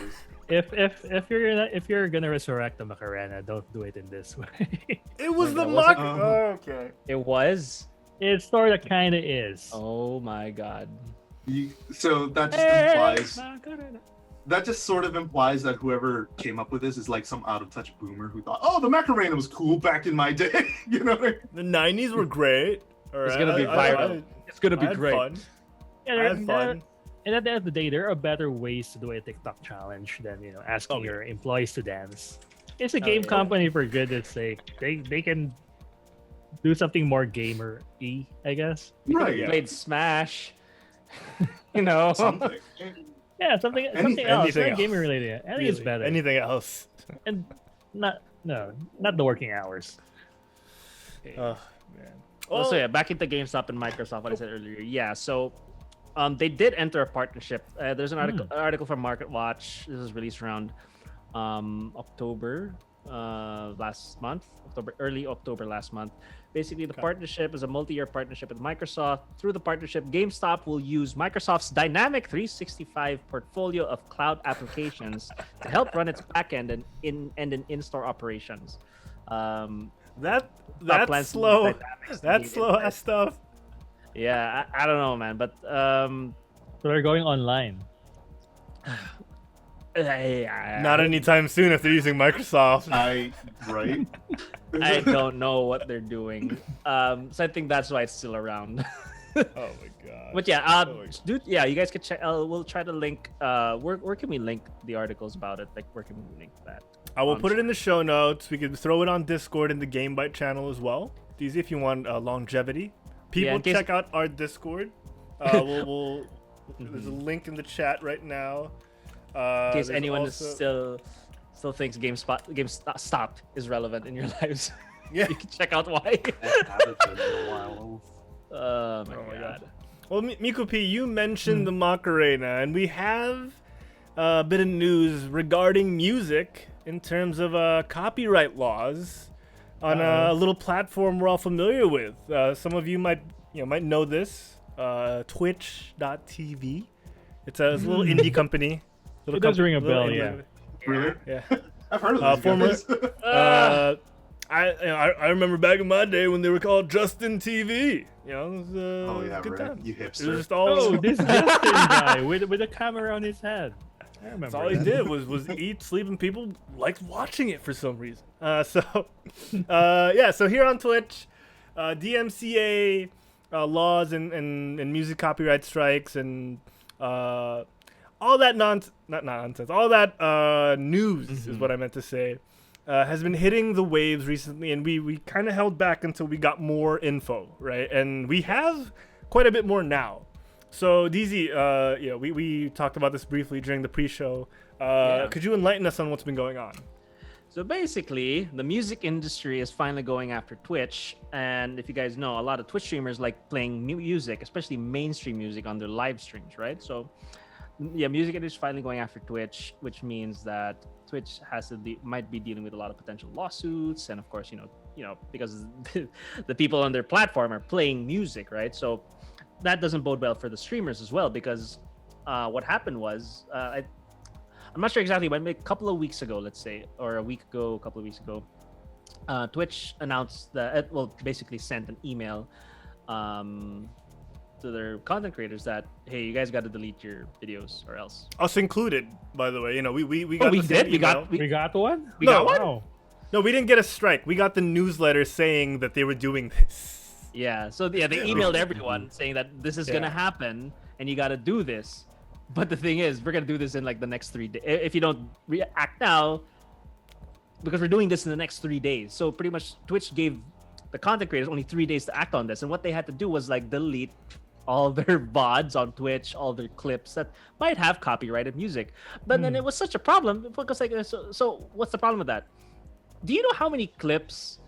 Speaker 4: If you're gonna resurrect the Macarena, don't do it in this way.
Speaker 1: It was the okay.
Speaker 2: It was.
Speaker 4: It sort of kind of is.
Speaker 2: Oh my god.
Speaker 3: So that just implies. That just sort of implies that whoever came up with this is like some out of touch boomer who thought, "Oh, the Macarena was cool back in my day." You know what I mean?
Speaker 1: The '90s were great.
Speaker 2: It's gonna be viral. It's gonna be great.
Speaker 1: Fun. I had fun.
Speaker 4: And at the end of the day, there are better ways to do a TikTok challenge than asking your employees to dance. It's a game company, for goodness sake. They can do something more gamer-y, I guess.
Speaker 3: Right.
Speaker 2: You played Smash.
Speaker 3: Something.
Speaker 4: Yeah, something else. Not gaming related. I think it's better.
Speaker 1: Anything else?
Speaker 4: And not the working hours.
Speaker 2: Okay.
Speaker 1: Oh man.
Speaker 2: So yeah, back into GameStop and Microsoft. What I said earlier. Yeah. So. They did enter a partnership. There's an article from MarketWatch. This was released around October last month, early October last month. Basically, the partnership is a multi-year partnership with Microsoft. Through the partnership, GameStop will use Microsoft's dynamic 365 portfolio of cloud applications to help run its backend and in-store operations.
Speaker 1: That's slow. That's slow ass stuff.
Speaker 2: Yeah, I don't know, man, but
Speaker 4: so they're going online.
Speaker 1: Not anytime soon if they're using Microsoft.
Speaker 3: Right.
Speaker 2: I don't know what they're doing. So I think that's why it's still around.
Speaker 1: Oh my god.
Speaker 2: But yeah, dude, yeah, you guys can check. We'll try to link. Where can we link the articles about it? Like, where can we link that?
Speaker 1: I will put it in the show notes. We can throw it on Discord in the GameByte channel as well. It's easy if you want longevity. People, check out our Discord. There's a link in the chat right now.
Speaker 2: In case anyone still thinks GameStop is relevant in your lives, you can check out why. Oh my god.
Speaker 1: Well, Meekopi, you mentioned the Macarena, and we have a bit of news regarding music in terms of copyright laws on a little platform we're all familiar with. Some of you might know this, Twitch.tv. It's a little indie company.
Speaker 4: It does ring a bell, yeah.
Speaker 3: Really?
Speaker 1: Yeah.
Speaker 3: I've heard of these
Speaker 1: guys. I remember back in my day when they were called Justin TV. It was good time.
Speaker 3: You hipster.
Speaker 1: It was just all
Speaker 4: this Justin guy with a camera on his head. I remember.
Speaker 1: That's all he did was eat, sleep, and people liked watching it for some reason. So here on Twitch, DMCA laws and music copyright strikes and all that nonsense, all that news is what I meant to say, has been hitting the waves recently, and we kind of held back until we got more info, right? And we have quite a bit more now. So DZ, we talked about this briefly during the pre-show. Could you enlighten us on what's been going on?
Speaker 2: So basically, the music industry is finally going after Twitch, and if you guys know, a lot of Twitch streamers like playing music, especially mainstream music, on their live streams, right? So music industry is finally going after Twitch, which means that Twitch might be dealing with a lot of potential lawsuits, and of course, because the people on their platform are playing music, right? So that doesn't bode well for the streamers as well, because what happened was, I'm not sure exactly when, a couple of weeks ago, let's say, or a couple of weeks ago, Twitch announced that, basically sent an email to their content creators that, hey, you guys got to delete your videos or else.
Speaker 1: Us included, by the way. We got
Speaker 2: we
Speaker 1: the
Speaker 2: did.
Speaker 1: same
Speaker 2: We
Speaker 1: email.
Speaker 2: got
Speaker 4: one.
Speaker 2: We got one.
Speaker 4: Wow.
Speaker 1: No, we didn't get a strike. We got the newsletter saying that they were doing this.
Speaker 2: Yeah. So they emailed everyone saying that this is gonna happen and you got to do this. But the thing is, we're gonna do this in like the next 3 days. If you don't react now, because we're doing this in the next 3 days. So pretty much Twitch gave the content creators only 3 days to act on this, and what they had to do was like delete all their VODs on Twitch, all their clips that might have copyrighted music. But then it was such a problem because like, so what's the problem with that? Do you know how many clips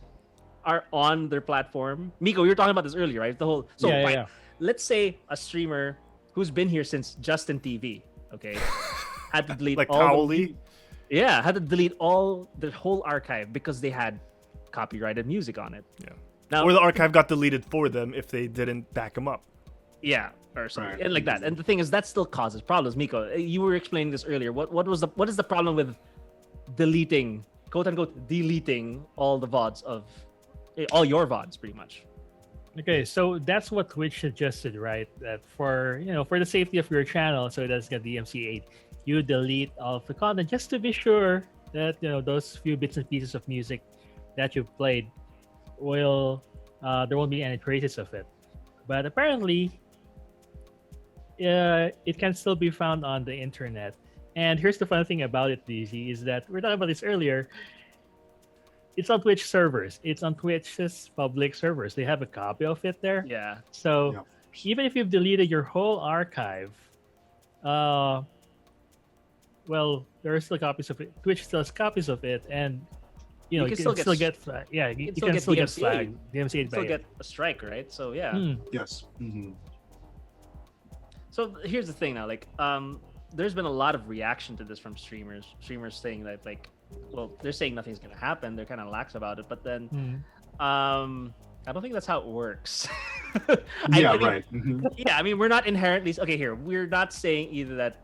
Speaker 2: are on their platform? Miko, we were talking about this earlier, right? Let's say a streamer who's been here since Justin TV, okay, had to delete
Speaker 1: like
Speaker 2: all
Speaker 1: Cowley?
Speaker 2: had to delete all the whole archive because they had copyrighted music on it.
Speaker 1: Yeah.
Speaker 2: Now,
Speaker 1: Or the archive got deleted for them if they didn't back them up.
Speaker 2: yeah, or something,
Speaker 3: Right.
Speaker 2: and like that. And the thing is, that still causes problems. Miko, you were explaining this earlier. What is the problem with deleting, quote unquote, deleting all the VODs of all your VODs, pretty much?
Speaker 4: Okay, so that's what Twitch suggested, right? That for the safety of your channel, so it doesn't get DMCA, you delete all of the content just to be sure that those few bits and pieces of music that you've played will there won't be any traces of it. But apparently, it can still be found on the internet. And here's the fun thing about it, DZ, is that we were talking about this earlier. It's on Twitch servers. It's on Twitch's public servers. They have a copy of it there.
Speaker 2: Yeah.
Speaker 4: So even if you've deleted your whole archive, there are still copies of it. Twitch still has copies of it, and you can still get flagged. Yeah, you can still get flagged. DMCA
Speaker 2: still get a strike, right? So yeah.
Speaker 3: Yes. Mm-hmm.
Speaker 2: So here's the thing now, like, there's been a lot of reaction to this from streamers saying that, like, they're saying nothing's gonna happen. They're kind of lax about it, but then, I don't think that's how it works.
Speaker 3: Right. Mm-hmm.
Speaker 2: Yeah, I mean, we're not inherently okay here. We're not saying either that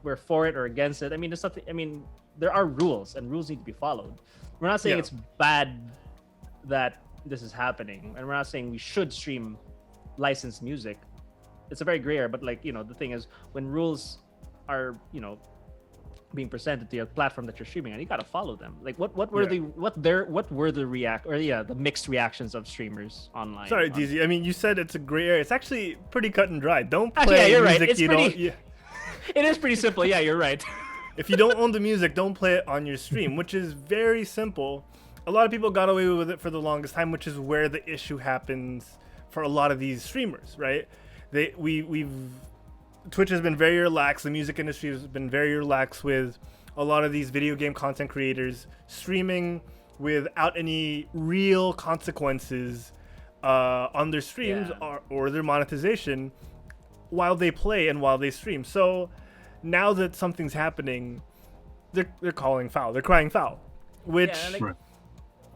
Speaker 2: we're for it or against it. I mean, there's something. I mean, there are rules, and rules need to be followed. We're not saying it's bad that this is happening, and we're not saying we should stream licensed music. It's a very gray area, but like, the thing is, when rules are being presented to your platform that you're streaming on, you gotta follow them. Like, what were the mixed reactions of streamers online?
Speaker 1: Sorry, DZ. I mean, you said it's a gray area. It's actually pretty cut and dry. Don't play
Speaker 2: you're
Speaker 1: music
Speaker 2: right. It's
Speaker 1: you
Speaker 2: pretty...
Speaker 1: don't. Yeah.
Speaker 2: It is pretty simple. Yeah, you're right.
Speaker 1: If you don't own the music, don't play it on your stream, which is very simple. A lot of people got away with it for the longest time, which is where the issue happens for a lot of these streamers, right? Twitch has been very relaxed. The music industry has been very relaxed with a lot of these video game content creators streaming without any real consequences on their streams or their monetization while they play and while they stream. So now that something's happening, they're calling foul. They're crying foul, which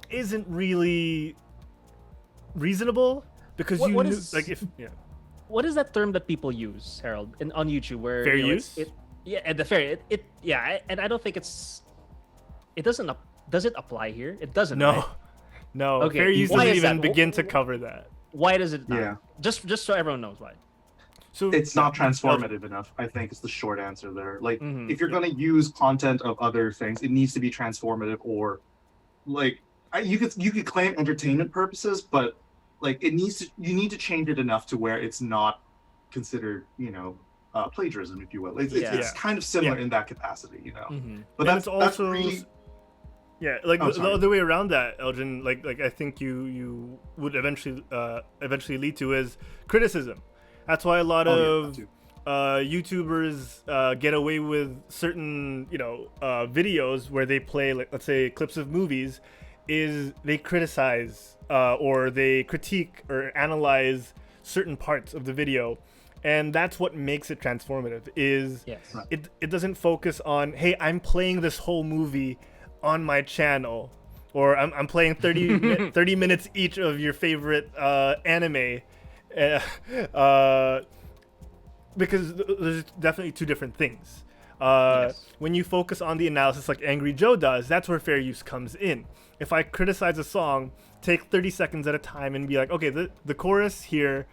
Speaker 1: isn't really reasonable because
Speaker 2: what is that term that people use, Harold, on YouTube? Where
Speaker 1: fair use?
Speaker 2: And I don't think it doesn't. Does it apply here? It doesn't.
Speaker 1: No,
Speaker 2: right?
Speaker 1: no.
Speaker 2: Okay.
Speaker 1: Fair use
Speaker 2: Why
Speaker 1: doesn't
Speaker 2: is
Speaker 1: even
Speaker 2: that?
Speaker 1: begin to cover that.
Speaker 2: Why does it not?
Speaker 3: Yeah.
Speaker 2: Just so everyone knows why.
Speaker 1: So
Speaker 3: It's not transformative enough, I think, is the short answer there. Like, if you're going to use content of other things, it needs to be transformative, or like you could claim entertainment purposes, but like you need to change it enough to where it's not considered, plagiarism, if you will. It's kind of similar in that capacity, But
Speaker 1: that's also
Speaker 3: that's really...
Speaker 1: the other way around that, Elgin. Like I think you would eventually lead to is criticism. That's why a lot of YouTubers get away with certain videos where they play, like, let's say, clips of movies. Is they criticize or they critique or analyze certain parts of the video, And that's what makes it transformative. Is
Speaker 2: Yes.
Speaker 1: it doesn't focus on, hey, I'm playing this whole movie on my channel, or I'm playing 30 minutes each of your favorite anime, because there's definitely two different things. When you focus on the analysis like Angry Joe does, that's where fair use comes in. If I criticize a song, take 30 seconds at a time and be like, okay, the chorus here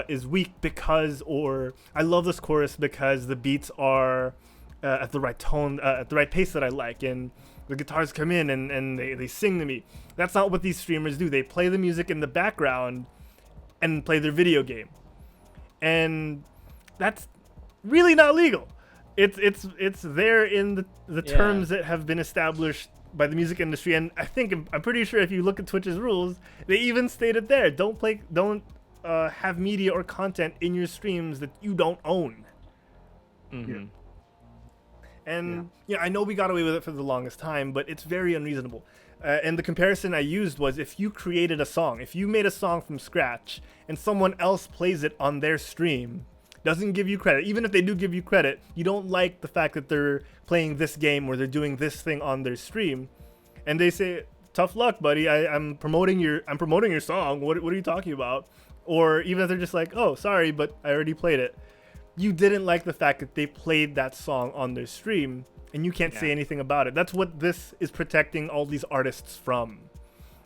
Speaker 1: is weak because, or I love this chorus because the beats are at the right tone, at the right pace that I like, and the guitars come in and they sing to me. That's not what these streamers do. They play the music in the background and play their video game. And that's really not legal. It's there in the terms that have been established by the music industry, and I'm pretty sure if you look at Twitch's rules, they even state it there. Don't have media or content in your streams that you don't own.
Speaker 2: Mm-hmm.
Speaker 1: And I know we got away with it for the longest time, but it's very unreasonable. And the comparison I used was, if you created a song, if you made a song from scratch and someone else plays it on their stream, doesn't give you credit, even if they do give you credit, you don't like the fact that they're playing this game or they're doing this thing on their stream, and they say, tough luck, buddy, I'm promoting your song, what are you talking about? Or even if they're just like, oh, sorry, but I already played it. You didn't like the fact that they played that song on their stream, and you can't say anything about it. That's what this is protecting all these artists from,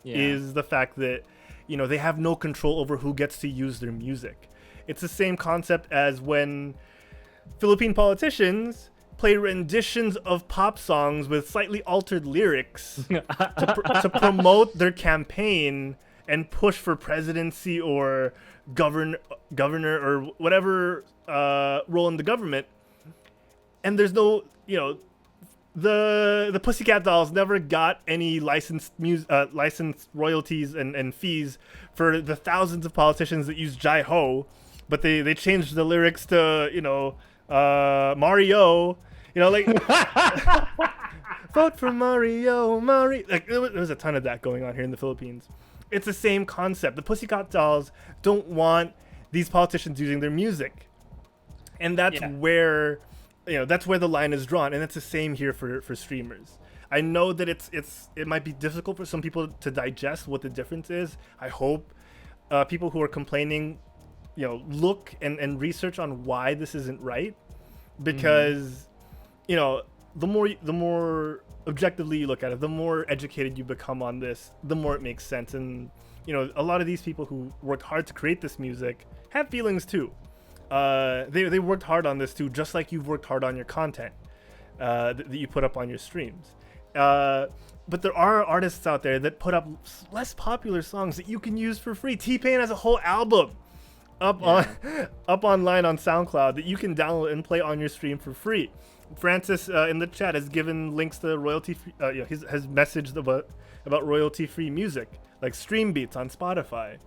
Speaker 1: is the fact that, they have no control over who gets to use their music. It's the same concept as when Philippine politicians play renditions of pop songs with slightly altered lyrics to promote their campaign and push for presidency or governor or whatever role in the government. And there's no, the Pussycat Dolls never got any licensed royalties and fees for the thousands of politicians that use Jai Ho, but they changed the lyrics to Mario, like vote for Mario. Like there was a ton of that going on here in the Philippines. It's the same concept. The Pussycat Dolls don't want these politicians using their music, and that's where that's where the line is drawn, and it's the same here for streamers. I know that it might be difficult for some people to digest what the difference is. I hope people who are complaining look and research on why this isn't right, because the more objectively you look at it, the more educated you become on this, the more it makes sense. And a lot of these people who worked hard to create this music have feelings too. They worked hard on this too, just like you've worked hard on your content that you put up on your streams. But there are artists out there that put up less popular songs that you can use for free. T-Pain has a whole album up online on SoundCloud that you can download and play on your stream for free. Francis in the chat has given links to royalty-free, has messaged about royalty-free music like Stream Beats on Spotify.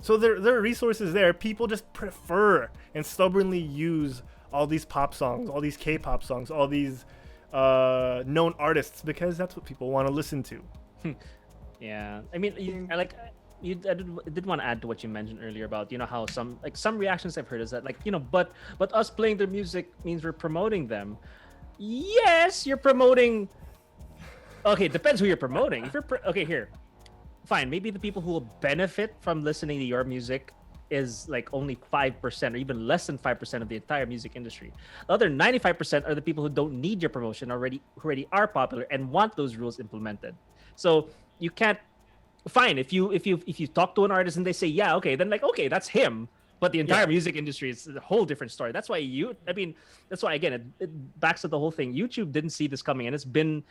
Speaker 1: So there are resources there. People just prefer and stubbornly use all these pop songs, all these K-pop songs, all these known artists, because that's what people want to listen to.
Speaker 2: Yeah, I mean, I did want to add to what you mentioned earlier about how some reactions I've heard is that but us playing their music means we're promoting them. Yes, you're promoting. Okay, depends who you're promoting. If you're here, fine. Maybe the people who will benefit from listening to your music is only 5% or even less than 5% of the entire music industry. The other 95% are the people who don't need your promotion who already are popular and want those rules implemented. So you can't. Fine, if you talk to an artist and they say then okay, that's him. But the entire music industry is a whole different story. That's why that's why again it backs up the whole thing. YouTube didn't see this coming, and it's been,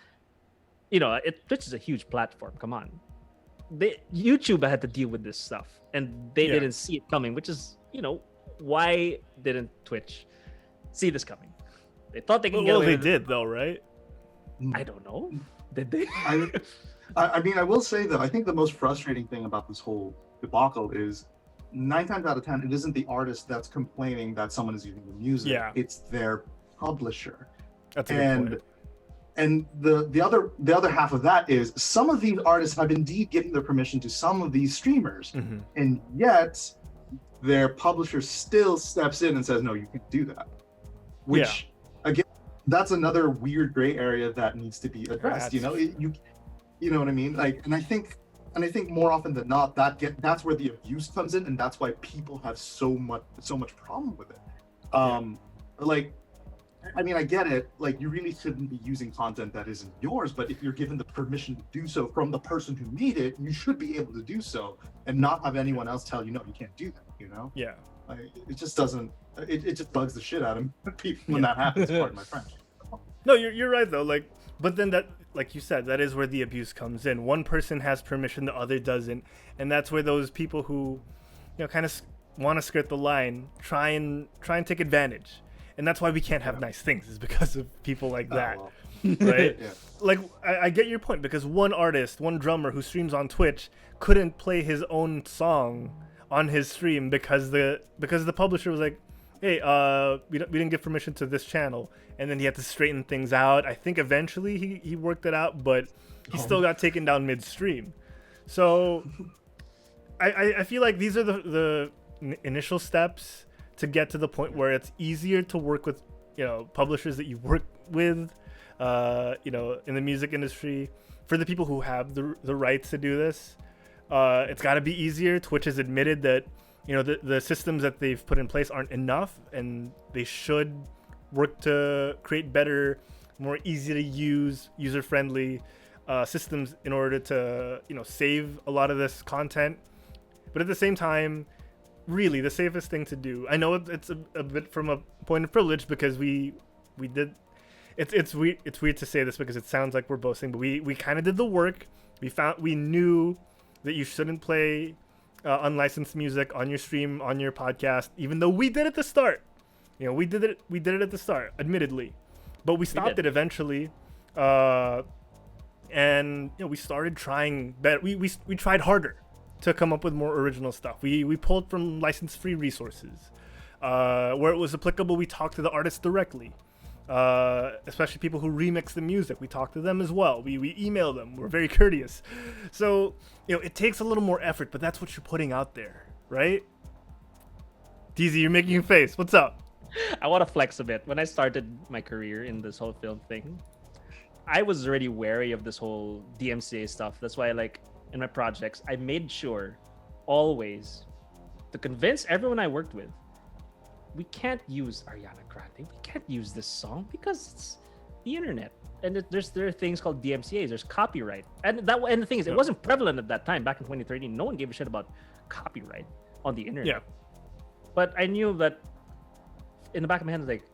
Speaker 2: Twitch is a huge platform. Come on, YouTube had to deal with this stuff, and they didn't see it coming, which is why didn't Twitch see this coming? They thought they could get away with it.
Speaker 1: They did though, right?
Speaker 2: I don't know. Did they?
Speaker 3: I mean, I will say though, I think the most frustrating thing about this whole debacle is 9 times out of 10, it isn't the artist that's complaining that someone is using the music.
Speaker 1: Yeah.
Speaker 3: It's their publisher.
Speaker 1: That's a good point.
Speaker 3: And the other half of that is some of these artists have indeed given their permission to some of these streamers, and yet their publisher still steps in and says, no, you can't do that. Which, again, that's another weird gray area that needs to be addressed. You know, you know what I mean? Like, and I think more often than not, that's where the abuse comes in, and that's why people have so much problem with it. Like, I mean, I get it. Like, you really shouldn't be using content that isn't yours, but if you're given the permission to do so from the person who made it, you should be able to do so and not have anyone else tell you, no, you can't do that, you know?
Speaker 1: Yeah.
Speaker 3: Like, it just doesn't, it just bugs the shit out of people when that happens, pardon my French.
Speaker 1: No, you're right, though. Like, but then that, like you said, that is where the abuse comes in. One person has permission, the other doesn't. And that's where those people who, you know, kind of want to skirt the line, try and take advantage. And that's why we can't have nice things, is because of people like that, right? Like, I get your point, because one artist, one drummer who streams on Twitch couldn't play his own song on his stream because the publisher was like, hey, we didn't give permission to this channel, and then he had to straighten things out. I think eventually he worked it out, but he still got taken down midstream. So I feel like these are the initial steps to get to the point where it's easier to work with, you know, publishers that you work with, you know, in the music industry. For the people who have the rights to do this, it's got to be easier. Twitch has admitted that, you know, the systems that they've put in place aren't enough, and they should work to create better, more easy to use, user-friendly systems in order to, you know, save a lot of this content. But at the same time, really the safest thing to do, I know it's a bit from a point of privilege, because we did, it's weird to say this because it sounds like we're boasting, but we kind of did the work. We knew that you shouldn't play unlicensed music on your stream, on your podcast, even though we did at the start. You know, we did it at the start, admittedly, but we stopped it eventually, and you know, we started trying better. We tried harder to come up with more original stuff. We pulled from license-free resources. Where it was applicable, we talked to the artists directly, especially people who remix the music. We talked to them as well. We email them. We're very courteous. So, you know, it takes a little more effort, but that's what you're putting out there, right? DZ, you're making a face. What's up?
Speaker 2: I want to flex a bit. When I started my career in this whole film thing, I was already wary of this whole DMCA stuff. That's why, like, in my projects, I made sure always to convince everyone I worked with, we can't use Ariana Grande. We can't use this song because it's the internet. And there are things called DMCAs. There's copyright. And the thing is, it wasn't prevalent at that time, back in 2013. No one gave a shit about copyright on the internet. Yeah. But I knew that in the back of my head, like,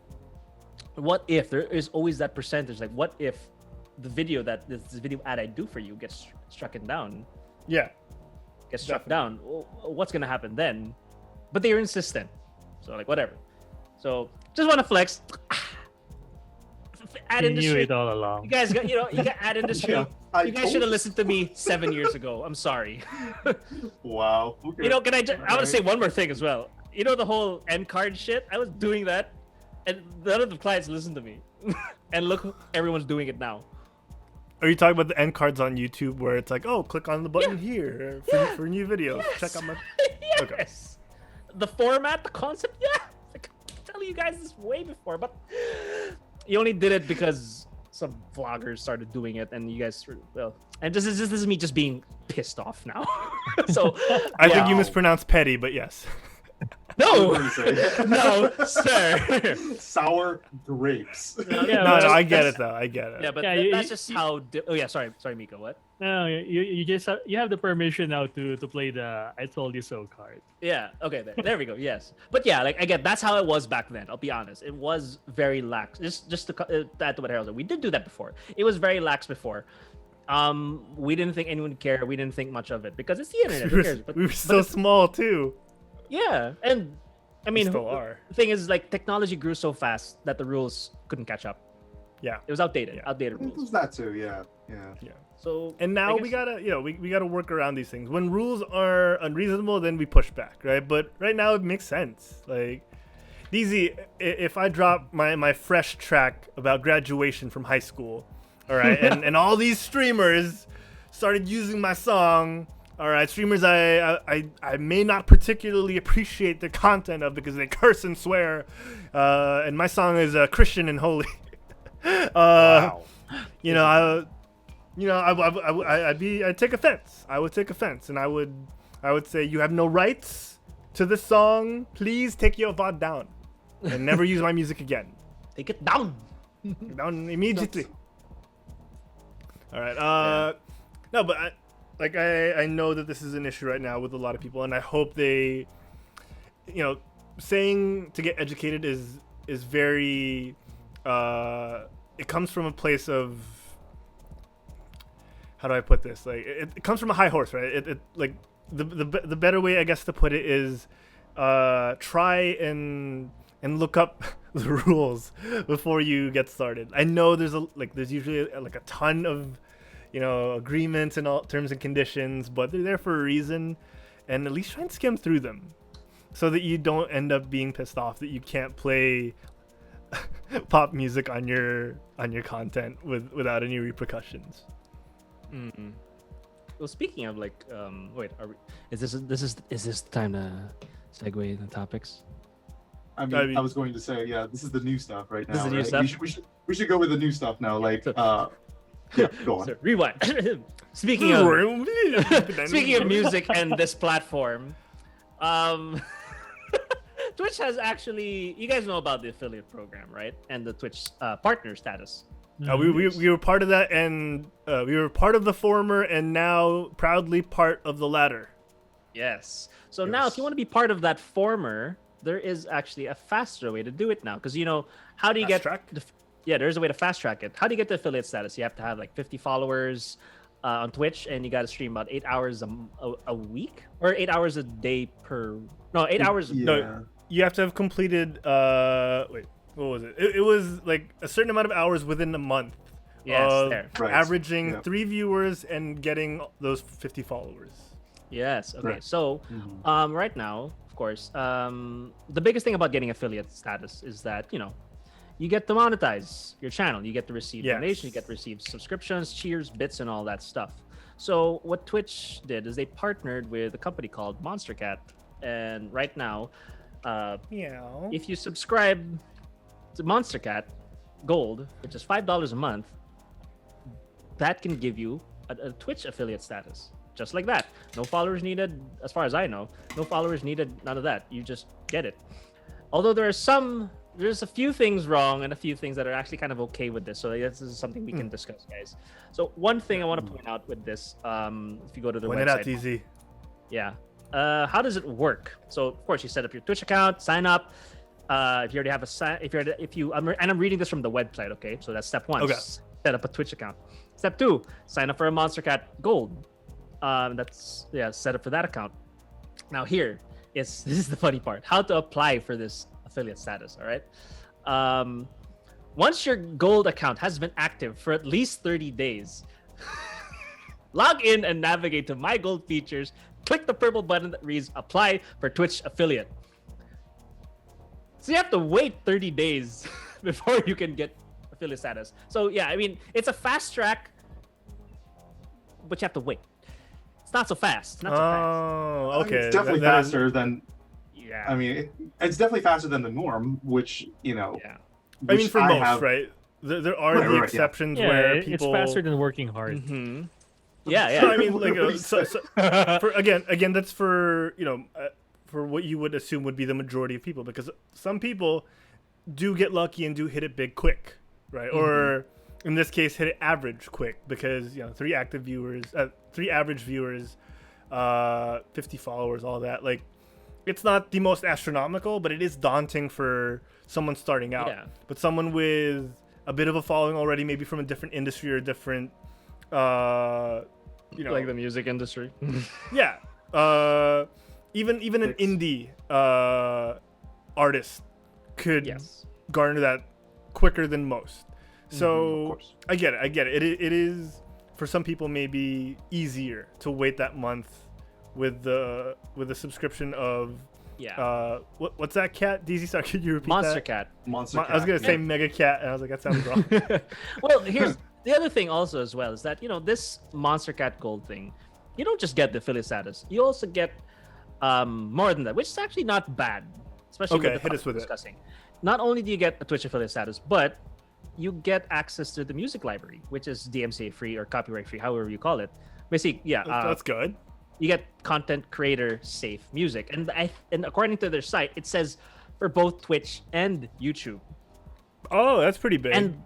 Speaker 2: what if there is always that percentage? Like, what if the video this video ad I do for you gets struck down? Gets struck down. What's gonna happen then? But they were insistent, so like whatever. So just want to flex. Ad industry.
Speaker 4: Knew it all along.
Speaker 2: You guys got ad industry. You guys should have listened to me 7 years ago. I'm sorry.
Speaker 3: Wow. Okay.
Speaker 2: You know, I want to say one more thing as well. You know, the whole end card shit. I was doing that, and none of the clients listened to me. And look, everyone's doing it now.
Speaker 1: Are you talking about the end cards on YouTube where it's like, oh, click on the button here for new videos?
Speaker 2: Yes.
Speaker 1: Check out my.
Speaker 2: Yes.
Speaker 1: Okay.
Speaker 2: The format, the concept, Like, I'm telling you guys this way before, but you only did it because some vloggers started doing it, and you guys, and this is me just being pissed off now. So
Speaker 1: I think you mispronounced petty, but yes.
Speaker 2: No, no, sir.
Speaker 3: Sour grapes.
Speaker 1: No, I get it though. I get it.
Speaker 2: Yeah, but that's just how. Sorry, Miko. What?
Speaker 4: No, you just you have the permission now to play the "I told you so" card.
Speaker 2: Yeah. Okay. There we go. Yes. But yeah, like again, that's how it was back then. I'll be honest. It was very lax. Just to add to what Herald said, we did do that before. It was very lax before. We didn't think anyone would care. We didn't think much of it because it's the internet. Who cares?
Speaker 1: We were so small too.
Speaker 2: Yeah, and I mean,
Speaker 1: still are.
Speaker 2: The thing is, like, technology grew so fast that the rules couldn't catch up.
Speaker 1: Yeah,
Speaker 2: it was outdated. Outdated rules.
Speaker 3: It was that too. Yeah.
Speaker 2: So
Speaker 1: and now we gotta, we gotta work around these things. When rules are unreasonable, then we push back, right? But right now it makes sense. Like, DZ, if I drop my fresh track about graduation from high school, all right, and all these streamers started using my song All right, streamers I may not particularly appreciate the content of because they curse and swear, and my song is Christian and holy.
Speaker 5: Wow.
Speaker 1: You know, I'd take offense. I would take offense, and I would say you have no rights to this song. Please take your VOD down, and never use my music again.
Speaker 2: Take it down.
Speaker 1: Down immediately. All right. No, but I know that this is an issue right now with a lot of people, and I hope they, saying to get educated is very. It comes from a place of. How do I put this? Like it comes from a high horse, right? It like the better way I guess to put it is, try and look up the rules before you get started. I know there's usually a ton of agreements and all terms and conditions, but they're there for a reason, and at least try and skim through them so that you don't end up being pissed off that you can't play pop music on your content without any repercussions.
Speaker 2: Mm-mm. Well, speaking of wait, is this the time to segue the topics?
Speaker 3: I mean, I was going to say, yeah, this is the new stuff right now.
Speaker 2: This is the new stuff?
Speaker 3: We should go with the new stuff now. Like, yeah, go on.
Speaker 2: So, rewind. Speaking of music and this platform, Twitch has actually, you guys know about the affiliate program, right? And the Twitch partner status.
Speaker 1: We were part of that, and we were part of the former, and now proudly part of the latter.
Speaker 2: Yes. So now, if you want to be part of that former, there is actually a faster way to do it now. Because how do you get? There's a way to fast track it. How do you get the affiliate status? You have to have like 50 followers on Twitch, and you got to stream about 8 hours a week, or 8 hours a day per. No, 8 hours.
Speaker 3: Yeah.
Speaker 1: No, you have to have completed. Wait. What was it? It was like a certain amount of hours within a month.
Speaker 2: Yes, there.
Speaker 3: Right.
Speaker 1: Averaging 3 viewers and getting those 50 followers.
Speaker 2: Yes. Okay.
Speaker 3: Right.
Speaker 2: So, right now, of course, the biggest thing about getting affiliate status is that you get to monetize your channel. You get to receive donations. You get to receive subscriptions, cheers, bits, and all that stuff. So what Twitch did is they partnered with a company called Monstercat, and right now, if you subscribe to Monstercat Gold, which is $5 a month, that can give you a Twitch affiliate status, just like that. No followers needed, as far as I know. No followers needed, none of that. You just get it. Although there's a few things wrong and a few things that are actually kind of okay with this. So this is something we can discuss, guys. So one thing I want to point out with this, if you go to the website.
Speaker 1: Point it out, DZ.
Speaker 2: Yeah. How does it work? So of course you set up your Twitch account, sign up. If you already have I'm reading this from the website, okay? So that's step 1.
Speaker 1: Okay.
Speaker 2: Set up a Twitch account. Step 2, sign up for a Monstercat Gold. Set up for that account. Now this is the funny part. How to apply for this affiliate status, all right? Once your Gold account has been active for at least 30 days, log in and navigate to My Gold features. Click the purple button that reads Apply for Twitch Affiliate. So you have to wait 30 days before you can get affiliate status. So yeah, I mean, it's a fast track, but you have to wait. It's not so fast.
Speaker 1: Oh, okay.
Speaker 3: It's definitely faster than.
Speaker 2: Yeah.
Speaker 3: I mean, it's definitely faster than the norm, which
Speaker 2: Yeah.
Speaker 1: I mean, for most, right? There are the exceptions where people.
Speaker 4: It's faster than working hard.
Speaker 2: Mm-hmm. Yeah.
Speaker 1: So, I mean, for again, that's for for what you would assume would be the majority of people, because some people do get lucky and do hit it big quick, right? Or in this case, hit it average quick, because 3 average viewers, 50 followers, all that. Like, it's not the most astronomical, but it is daunting for someone starting out.
Speaker 2: Yeah.
Speaker 1: But someone with a bit of a following already, maybe from a different industry or a different, like
Speaker 2: the music industry.
Speaker 1: yeah. Even an indie artist could garner that quicker than most. So I get it. It is for some people maybe easier to wait that month with the subscription of what's that cat? DZ, sorry, could you repeat
Speaker 2: Monster
Speaker 1: that?
Speaker 2: Cat.
Speaker 3: Monster Cat.
Speaker 1: I was gonna say Mega Cat, and I was like, that sounds wrong.
Speaker 2: Well, here's the other thing also as well is that this Monster Cat Gold thing, you don't just get the affiliate status. You also get more than that, which is actually not bad, especially
Speaker 1: Okay,
Speaker 2: with the
Speaker 1: hit us with it.
Speaker 2: discussing. Not only do you get a Twitch affiliate status, but you get access to the music library, which is DMCA free or copyright free, however you call it. Basically, yeah,
Speaker 1: That's good.
Speaker 2: you get content creator safe music, and according to their site, it says for both Twitch and YouTube.
Speaker 1: Oh, that's pretty big.
Speaker 2: And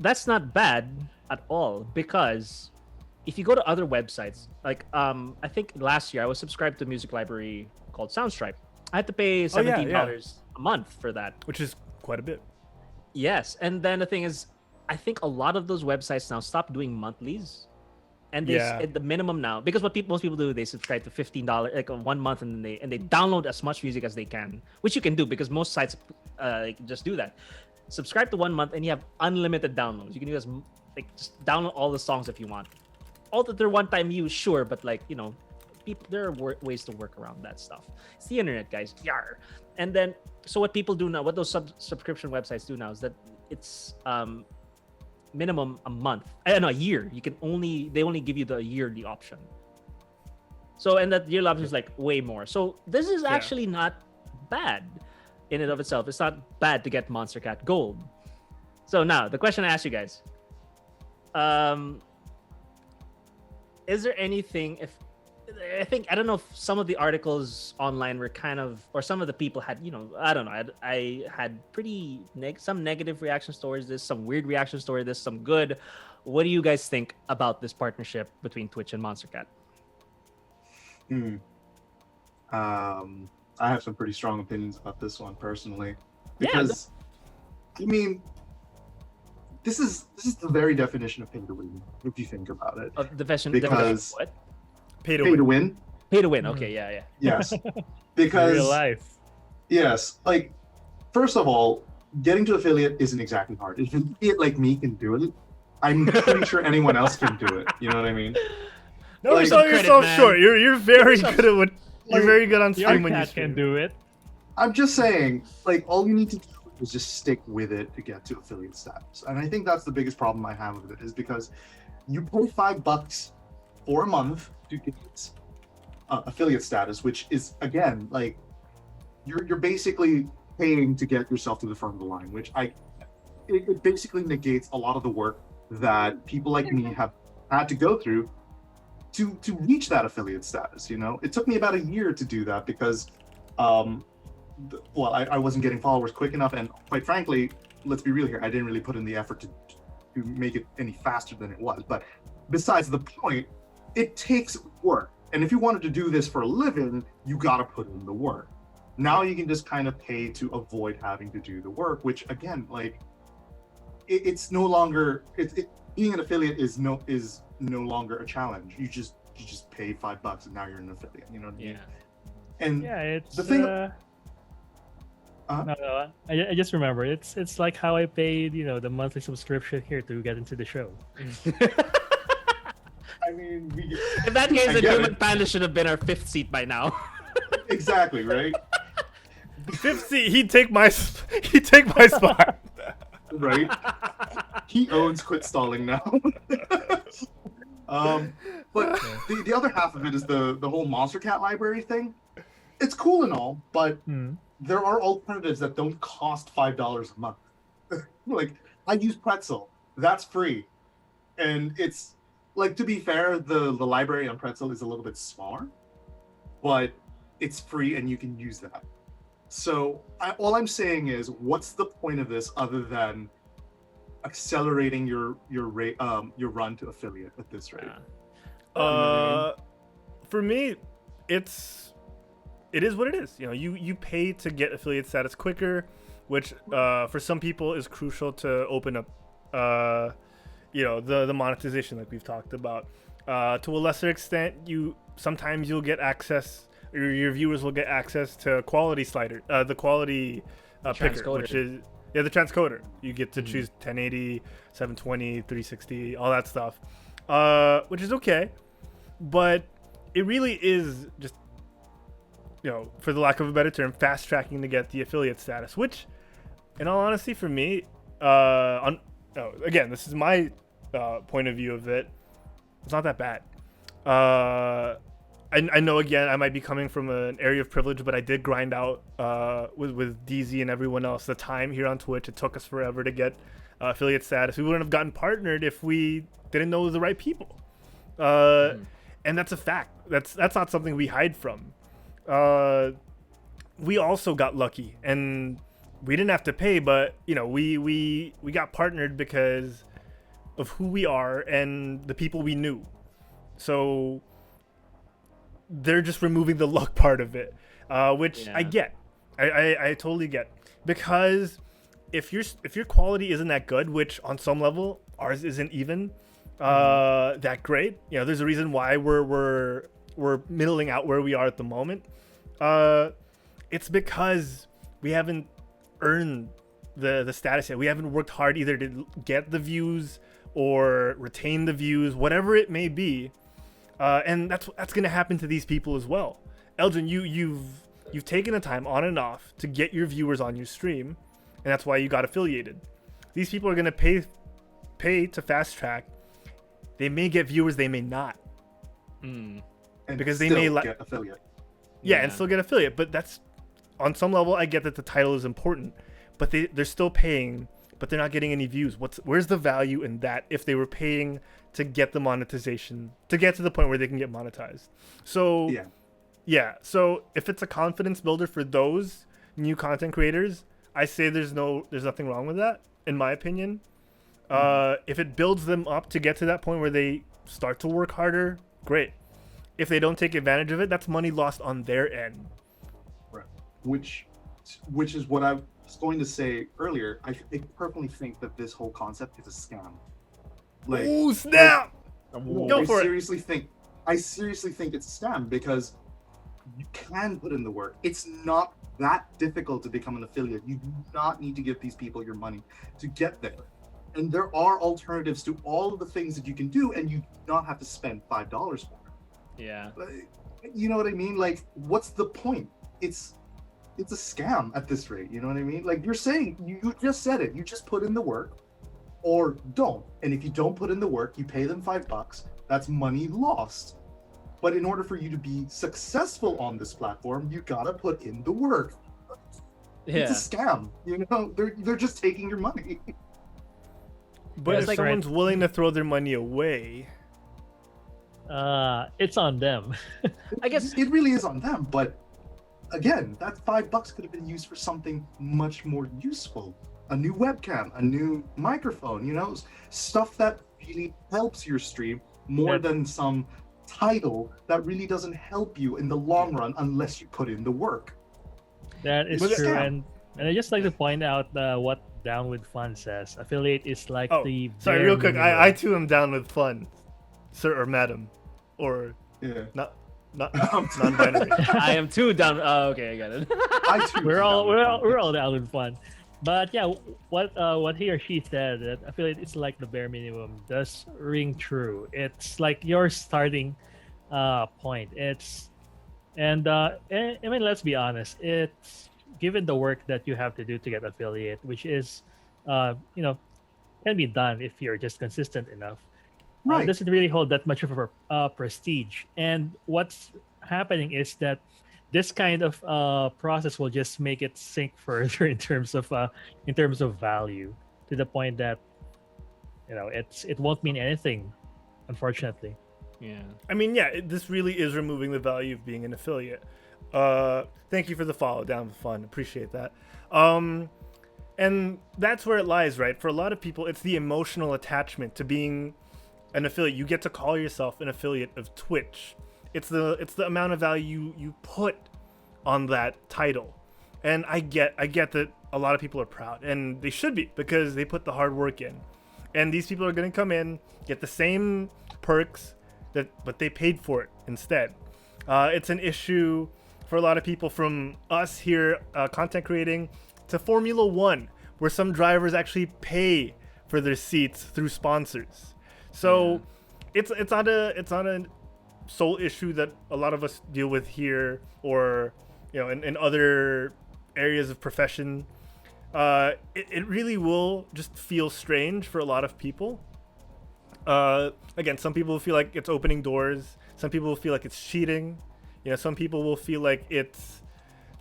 Speaker 2: that's not bad at all, because if you go to other websites, like I think last year I was subscribed to a music library called Soundstripe. I had to pay $17 a month for that,
Speaker 1: which is quite a bit.
Speaker 2: Yes, and then the thing is, I think a lot of those websites now stop doing monthlies, and they at the minimum now, because what most people do, they subscribe to $15 like 1 month, and they download as much music as they can, which you can do because most sites just do that. Subscribe to 1 month and you have unlimited downloads. You can use just download all the songs if you want. All that they're one-time use, sure, but people, there are ways to work around that stuff. It's the internet, guys. Yar. And then, so what people do now, what those subscription websites do now is that it's minimum a month, no, a year. They only give you the yearly option. So, and that yearly option is like way more. So this is actually not bad in and of itself. It's not bad to get Monster Cat Gold. So now the question I ask you guys, is there anything, I don't know if some of the articles online were or some of the people had, I don't know, I had pretty some negative reactions towards this, some weird reactions towards this, some good. What do you guys think about this partnership between Twitch and Monster Cat?
Speaker 3: I have some pretty strong opinions about this one personally, because I mean, this is the very definition of pay to win, if you think about it.
Speaker 2: Definition what?
Speaker 3: Pay to win.
Speaker 2: Pay to win. Okay, yeah.
Speaker 3: Yes, because
Speaker 4: real life.
Speaker 3: Yes, like first of all, getting to affiliate isn't exactly hard. If an idiot like me can do it, I'm pretty sure anyone else can do it. You know what I mean?
Speaker 1: No, you sell yourself short. You're very good at what. You're very good on stream when you stream.
Speaker 4: Can do it.
Speaker 3: I'm just saying, like, all you need to do is just stick with it to get to affiliate status. And I think that's the biggest problem I have with it, is because you pay $5 for a month to get affiliate status, which is, again, like, you're basically paying to get yourself to the front of the line, which it basically negates a lot of the work that people like me have had to go through to reach that affiliate status. It took me about a year to do that because I wasn't getting followers quick enough, and quite frankly, let's be real here, I didn't really put in the effort to make it any faster than it was. But besides the point, it takes work, and if you wanted to do this for a living, you got to put in the work. Now you can just kind of pay to avoid having to do the work, which again, like, it's no longer being an affiliate is no longer a challenge. You just pay $5 and now you're an affiliate. You know what I mean? And
Speaker 4: it's
Speaker 3: the thing.
Speaker 4: No, I just remember it's like how I paid the monthly subscription here to get into the show.
Speaker 3: I mean,
Speaker 2: in that case, the human panda should have been our 5th seat by now.
Speaker 3: Exactly, right?
Speaker 1: 5th seat, he'd take my spot.
Speaker 3: Right? He owns Quit Stalling now. But the other half of it is the whole Monster Cat library thing. It's cool and all, but there are alternatives that don't cost $5 a month. Like, I use Pretzel. That's free. And it's, like, to be fair, the library on Pretzel is a little bit smaller, but it's free and you can use that. So all I'm saying is, what's the point of this other than accelerating your run to affiliate at this rate?
Speaker 1: For me, it is what it is. You pay to get affiliate status quicker, which for some people is crucial to open up the monetization, like we've talked about. To a lesser extent, sometimes you'll get access, or your viewers will get access to quality slider, the quality picker, which is the transcoder. You get to choose 1080, 720, 360, all that stuff, which is okay, but it really is just, for the lack of a better term, fast tracking to get the affiliate status, which, in all honesty, for me, again, this is my point of view of it, it's not that bad. I know, again, I might be coming from an area of privilege, but I did grind out with DZ and everyone else the time here on Twitch. It took us forever to get affiliate status. We wouldn't have gotten partnered if we didn't know the right people. And that's a fact. That's not something we hide from. We also got lucky, and we didn't have to pay, but we got partnered because of who we are and the people we knew. So they're just removing the luck part of it, which I get. I totally get, because if your quality isn't that good, which on some level ours isn't even that great, there's a reason why we're middling out where we are at the moment. It's because we haven't earned the status yet. We haven't worked hard either to get the views or retain the views, whatever it may be. And that's going to happen to these people as well. Elgene, you've taken the time on and off to get your viewers on your stream, and that's why you got affiliated. These people are going to pay to fast track. They may get viewers, they may not, because they may
Speaker 3: get affiliate.
Speaker 1: And still get affiliate. But that's, on some level, I get that the title is important, but they're still paying, but they're not getting any views. Where's the value in that if they were paying to get the monetization, to get to the point where they can get monetized? So so if it's a confidence builder for those new content creators, I say there's nothing wrong with that, in my opinion. If it builds them up to get to that point where they start to work harder, great. If they don't take advantage of it, that's money lost on their end.
Speaker 3: Right. Which is what I was going to say earlier. I personally think that this whole concept is a scam. Like,
Speaker 1: ooh, snap! Go for it.
Speaker 3: I seriously think it's a scam, because you can put in the work. It's not that difficult to become an affiliate. You do not need to give these people your money to get there. And there are alternatives to all of the things that you can do, and you do not have to spend $5 for it.
Speaker 2: Yeah.
Speaker 3: You know what I mean? Like, what's the point? It's a scam at this rate. You know what I mean? Like, you're saying, you just said it. You just put in the work or don't. And if you don't put in the work, you pay them $5. That's money lost. But in order for you to be successful on this platform, you gotta put in the work.
Speaker 2: Yeah.
Speaker 3: It's a scam. They're just taking your money.
Speaker 1: But if someone's willing to throw their money away,
Speaker 4: it's on them.
Speaker 2: I guess
Speaker 3: it really is on them. But again, that $5 could have been used for something much more useful. A new webcam, a new microphone, stuff that really helps your stream more than some title that really doesn't help you in the long run unless you put in the work.
Speaker 4: That is true. And I just like to point out what Down with Fun says. Affiliate is like the
Speaker 1: sorry, real quick. I too am down with fun, sir or madam, or not non-binary.
Speaker 2: I am too down. Oh, okay, I got it.
Speaker 4: We're all down with fun. But yeah, what he or she said, that affiliate is like the bare minimum, does ring true. It's like your starting point. I mean, let's be honest. It's given the work that you have to do to get affiliate, which is, can be done if you're just consistent enough. Right. It doesn't really hold that much of a prestige. And what's happening is that this kind of process will just make it sink further in terms of value, to the point that it won't mean anything, unfortunately.
Speaker 2: Yeah.
Speaker 1: I mean, this really is removing the value of being an affiliate. Thank you for the follow. Down with fun. Appreciate that. And that's where it lies, right? For a lot of people, it's the emotional attachment to being an affiliate. You get to call yourself an affiliate of Twitch. It's the amount of value you put on that title. And I get that a lot of people are proud, and they should be, because they put the hard work in. And these people are going to come in, get the same perks but they paid for it instead. It's an issue for a lot of people, from us here content creating to Formula One, where some drivers actually pay for their seats through sponsors. So it's not a sole issue that a lot of us deal with here, or in other areas of profession. It really will just feel strange for a lot of people. Again, some people feel like it's opening doors. Some people will feel like it's cheating. Some people will feel like it's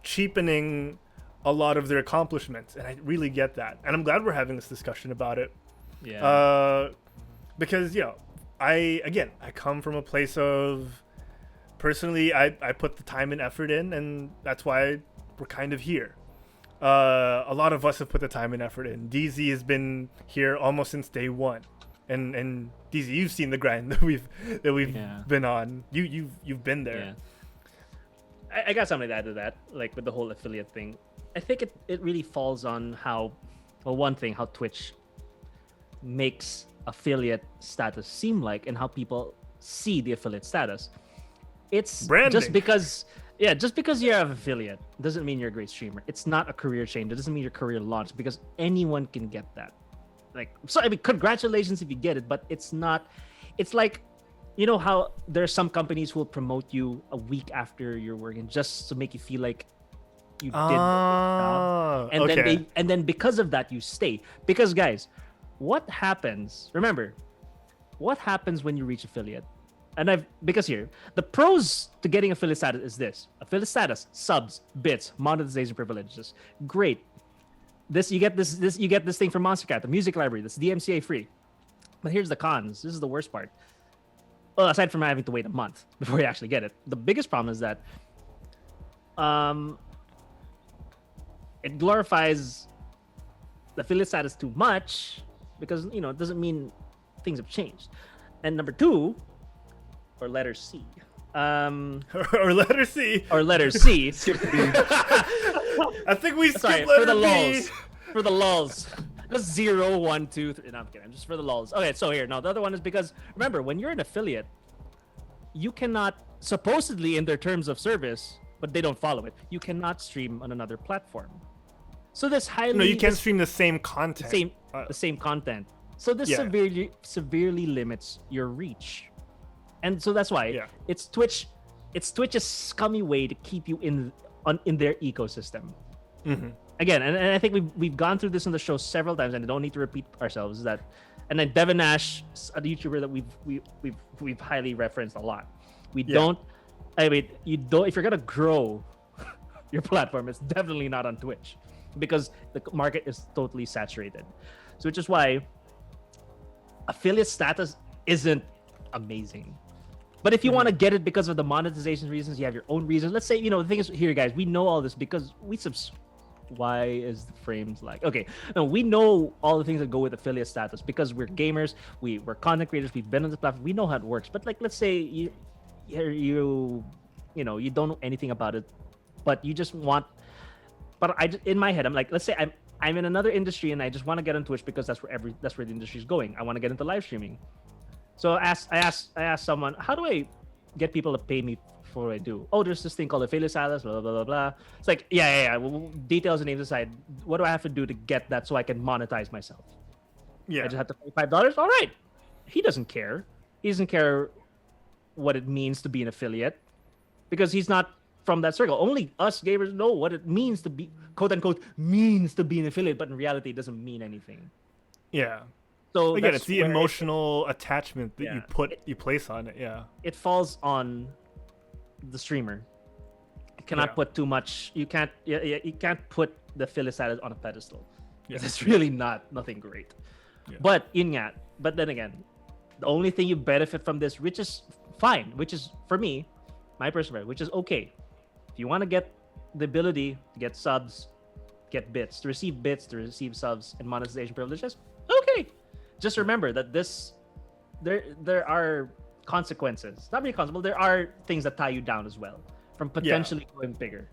Speaker 1: cheapening a lot of their accomplishments, and I really get that. And I'm glad we're having this discussion about it.
Speaker 2: Yeah.
Speaker 1: Because I come from a place of, personally, I put the time and effort in, and that's why we're kind of here. A lot of us have put the time and effort in. DZ has been here almost since day one, and DZ, you've seen the grind that we've been on. You've been there.
Speaker 2: Yeah. I got something to add to that, like with the whole affiliate thing. I think it really falls on how Twitch makes affiliate status seem like, and how people see the affiliate status. It's
Speaker 1: branding.
Speaker 2: just because you have affiliate doesn't mean you're a great streamer. It's not a career change. It doesn't mean your career launched, because anyone can get that. Congratulations if you get it, but it's not. It's like, how there are some companies who will promote you a week after you're working just to make you feel like you did the job, and then because of that you stay. Because guys, what happens when you reach affiliate? Because here, the pros to getting affiliate status is this: affiliate status, subs, bits, monetization privileges. Great. You get this thing from Monstercat, the music library, that's DMCA free. But here's the cons. This is the worst part. Well, aside from having to wait a month before you actually get it, the biggest problem is that it glorifies the affiliate status too much, because it doesn't mean things have changed. And number two, or letter C.
Speaker 1: or letter C.
Speaker 2: Or letter C.
Speaker 1: I think we skipped
Speaker 2: for
Speaker 1: letter
Speaker 2: the
Speaker 1: B.
Speaker 2: lulz. For the lulz. Just 0, 1, 2, 3. No, I'm kidding. Just for the lulz. Okay, so here. Now, the other one is because, remember, when you're an affiliate, you cannot, supposedly in their terms of service, but they don't follow it, you cannot stream on another platform. So this highly...
Speaker 1: No, you can't stream the same content.
Speaker 2: The same content. So this severely limits your reach. And so that's why it's Twitch's scummy way to keep you in their ecosystem.
Speaker 1: Mm-hmm.
Speaker 2: Again, and I think we've gone through this on the show several times, and I don't need to repeat ourselves. And then Devin Nash, a YouTuber that we've highly referenced a lot. You don't. If you're gonna grow your platform, it's definitely not on Twitch, because the market is totally saturated. So which is why affiliate status isn't amazing. But if you want to get it because of the monetization reasons, you have your own reasons. Let's say, the thing is, here, guys, we know all this because why is the frames like? Okay, no, we know all the things that go with affiliate status because we're gamers, we're content creators, we've been on this platform, we know how it works. But let's say you don't know anything about it, but you just want. But in my head, I'm like, let's say I'm in another industry and I just want to get on Twitch because that's where the industry is going. I want to get into live streaming. So I asked someone, how do I get people to pay me for what I do? Oh, there's this thing called affiliate status, blah, blah, blah, blah. It's like, yeah. Well, details and names aside, what do I have to do to get that so I can monetize myself? Yeah. I just have to pay $5? All right. He doesn't care. He doesn't care what it means to be an affiliate because he's not from that circle. Only us gamers know what it means to be, quote unquote, means to be an affiliate, but in reality, it doesn't mean anything.
Speaker 1: Yeah.
Speaker 2: So
Speaker 1: again, it's the emotional attachment that you place on it. Yeah, it
Speaker 2: falls on the streamer. You cannot put too much. You can't put the affiliate status on a pedestal. Yeah. It's really nothing great. Yeah. But then again, the only thing you benefit from this, which is fine, which is for me, my personal, which is okay. If you want to get the ability to get subs, get bits, to receive subs and monetization privileges, okay. Just remember that there are consequences. Not really consequences, but there are things that tie you down as well from potentially going bigger.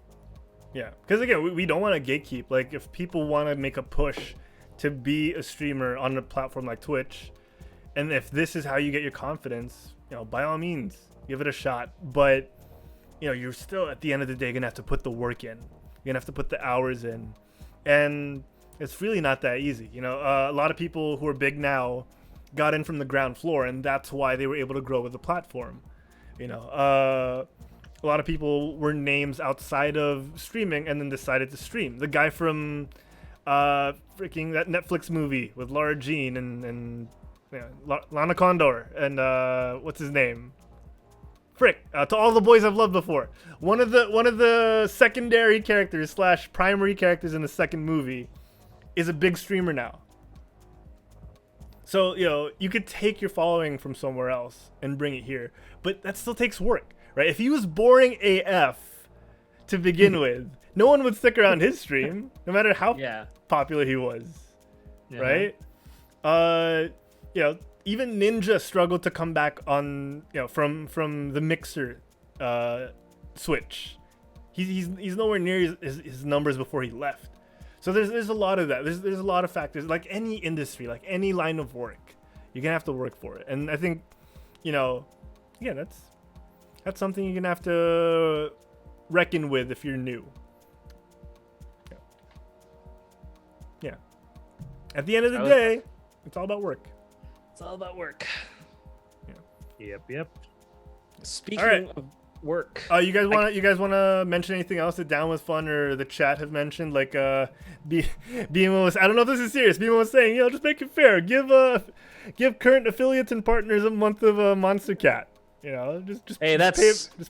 Speaker 1: Yeah, because again, we don't want to gatekeep. Like, if people want to make a push to be a streamer on a platform like Twitch, and if this is how you get your confidence, by all means, give it a shot. But you're still at the end of the day gonna have to put the work in. You're gonna have to put the hours in, and it's really not that easy. A lot of people who are big now got in from the ground floor, and that's why they were able to grow with the platform. A lot of people were names outside of streaming and then decided to stream. The guy from freaking that Netflix movie with Laura Jean and Lana Condor and what's his name? Frick, to all the boys I've loved before. One of the secondary characters / primary characters in the second movie is a big streamer now. So, you could take your following from somewhere else and bring it here, but that still takes work, right? If he was boring AF to begin with, no one would stick around his stream, no matter how popular he was, right? Even Ninja struggled to come back on, from the Mixer switch. He's nowhere near his numbers before he left. So there's a lot of that. There's a lot of factors. Like any industry, like any line of work, you're gonna have to work for it. And I think, that's something you're gonna have to reckon with if you're new. Yeah. At the end of the day, it's all about work.
Speaker 2: It's all about work.
Speaker 4: Yep.
Speaker 2: Speaking of work.
Speaker 1: You guys wanna mention anything else that Down Was Fun or the chat have mentioned? Like BMO was, I don't know if this is serious. BMO was saying, just make it fair. Give current affiliates and partners a month of Monster Cat. Just pay it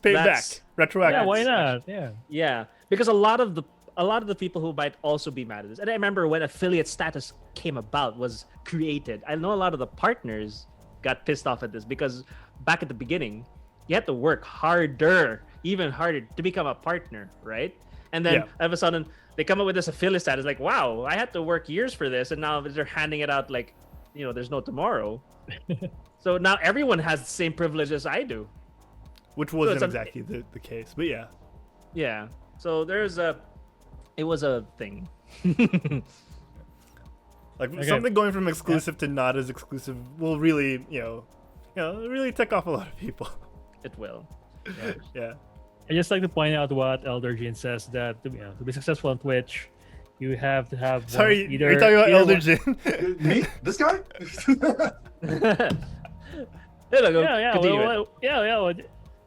Speaker 1: back. Retroactive.
Speaker 4: Yeah, why not?
Speaker 2: Yeah, because a lot of the people who might also be mad at this. And I remember when affiliate status came about, was created. I know a lot of the partners got pissed off at this because back at the beginning, you had to work harder, even harder to become a partner, right? And then all of a sudden they come up with this affiliate status, like, wow, I had to work years for this, and now they're handing it out like, there's no tomorrow. So now everyone has the same privileges I do.
Speaker 1: Which wasn't exactly the case, but yeah.
Speaker 2: Yeah. So it was a thing.
Speaker 1: Something going from exclusive to not as exclusive will really, really tick off a lot of people.
Speaker 2: It will.
Speaker 1: Yeah.
Speaker 4: I just like to point out what Elder Gene says, that to be successful on Twitch, you have to have.
Speaker 1: Sorry, are you talking about Elder Gene?
Speaker 3: Me? This guy?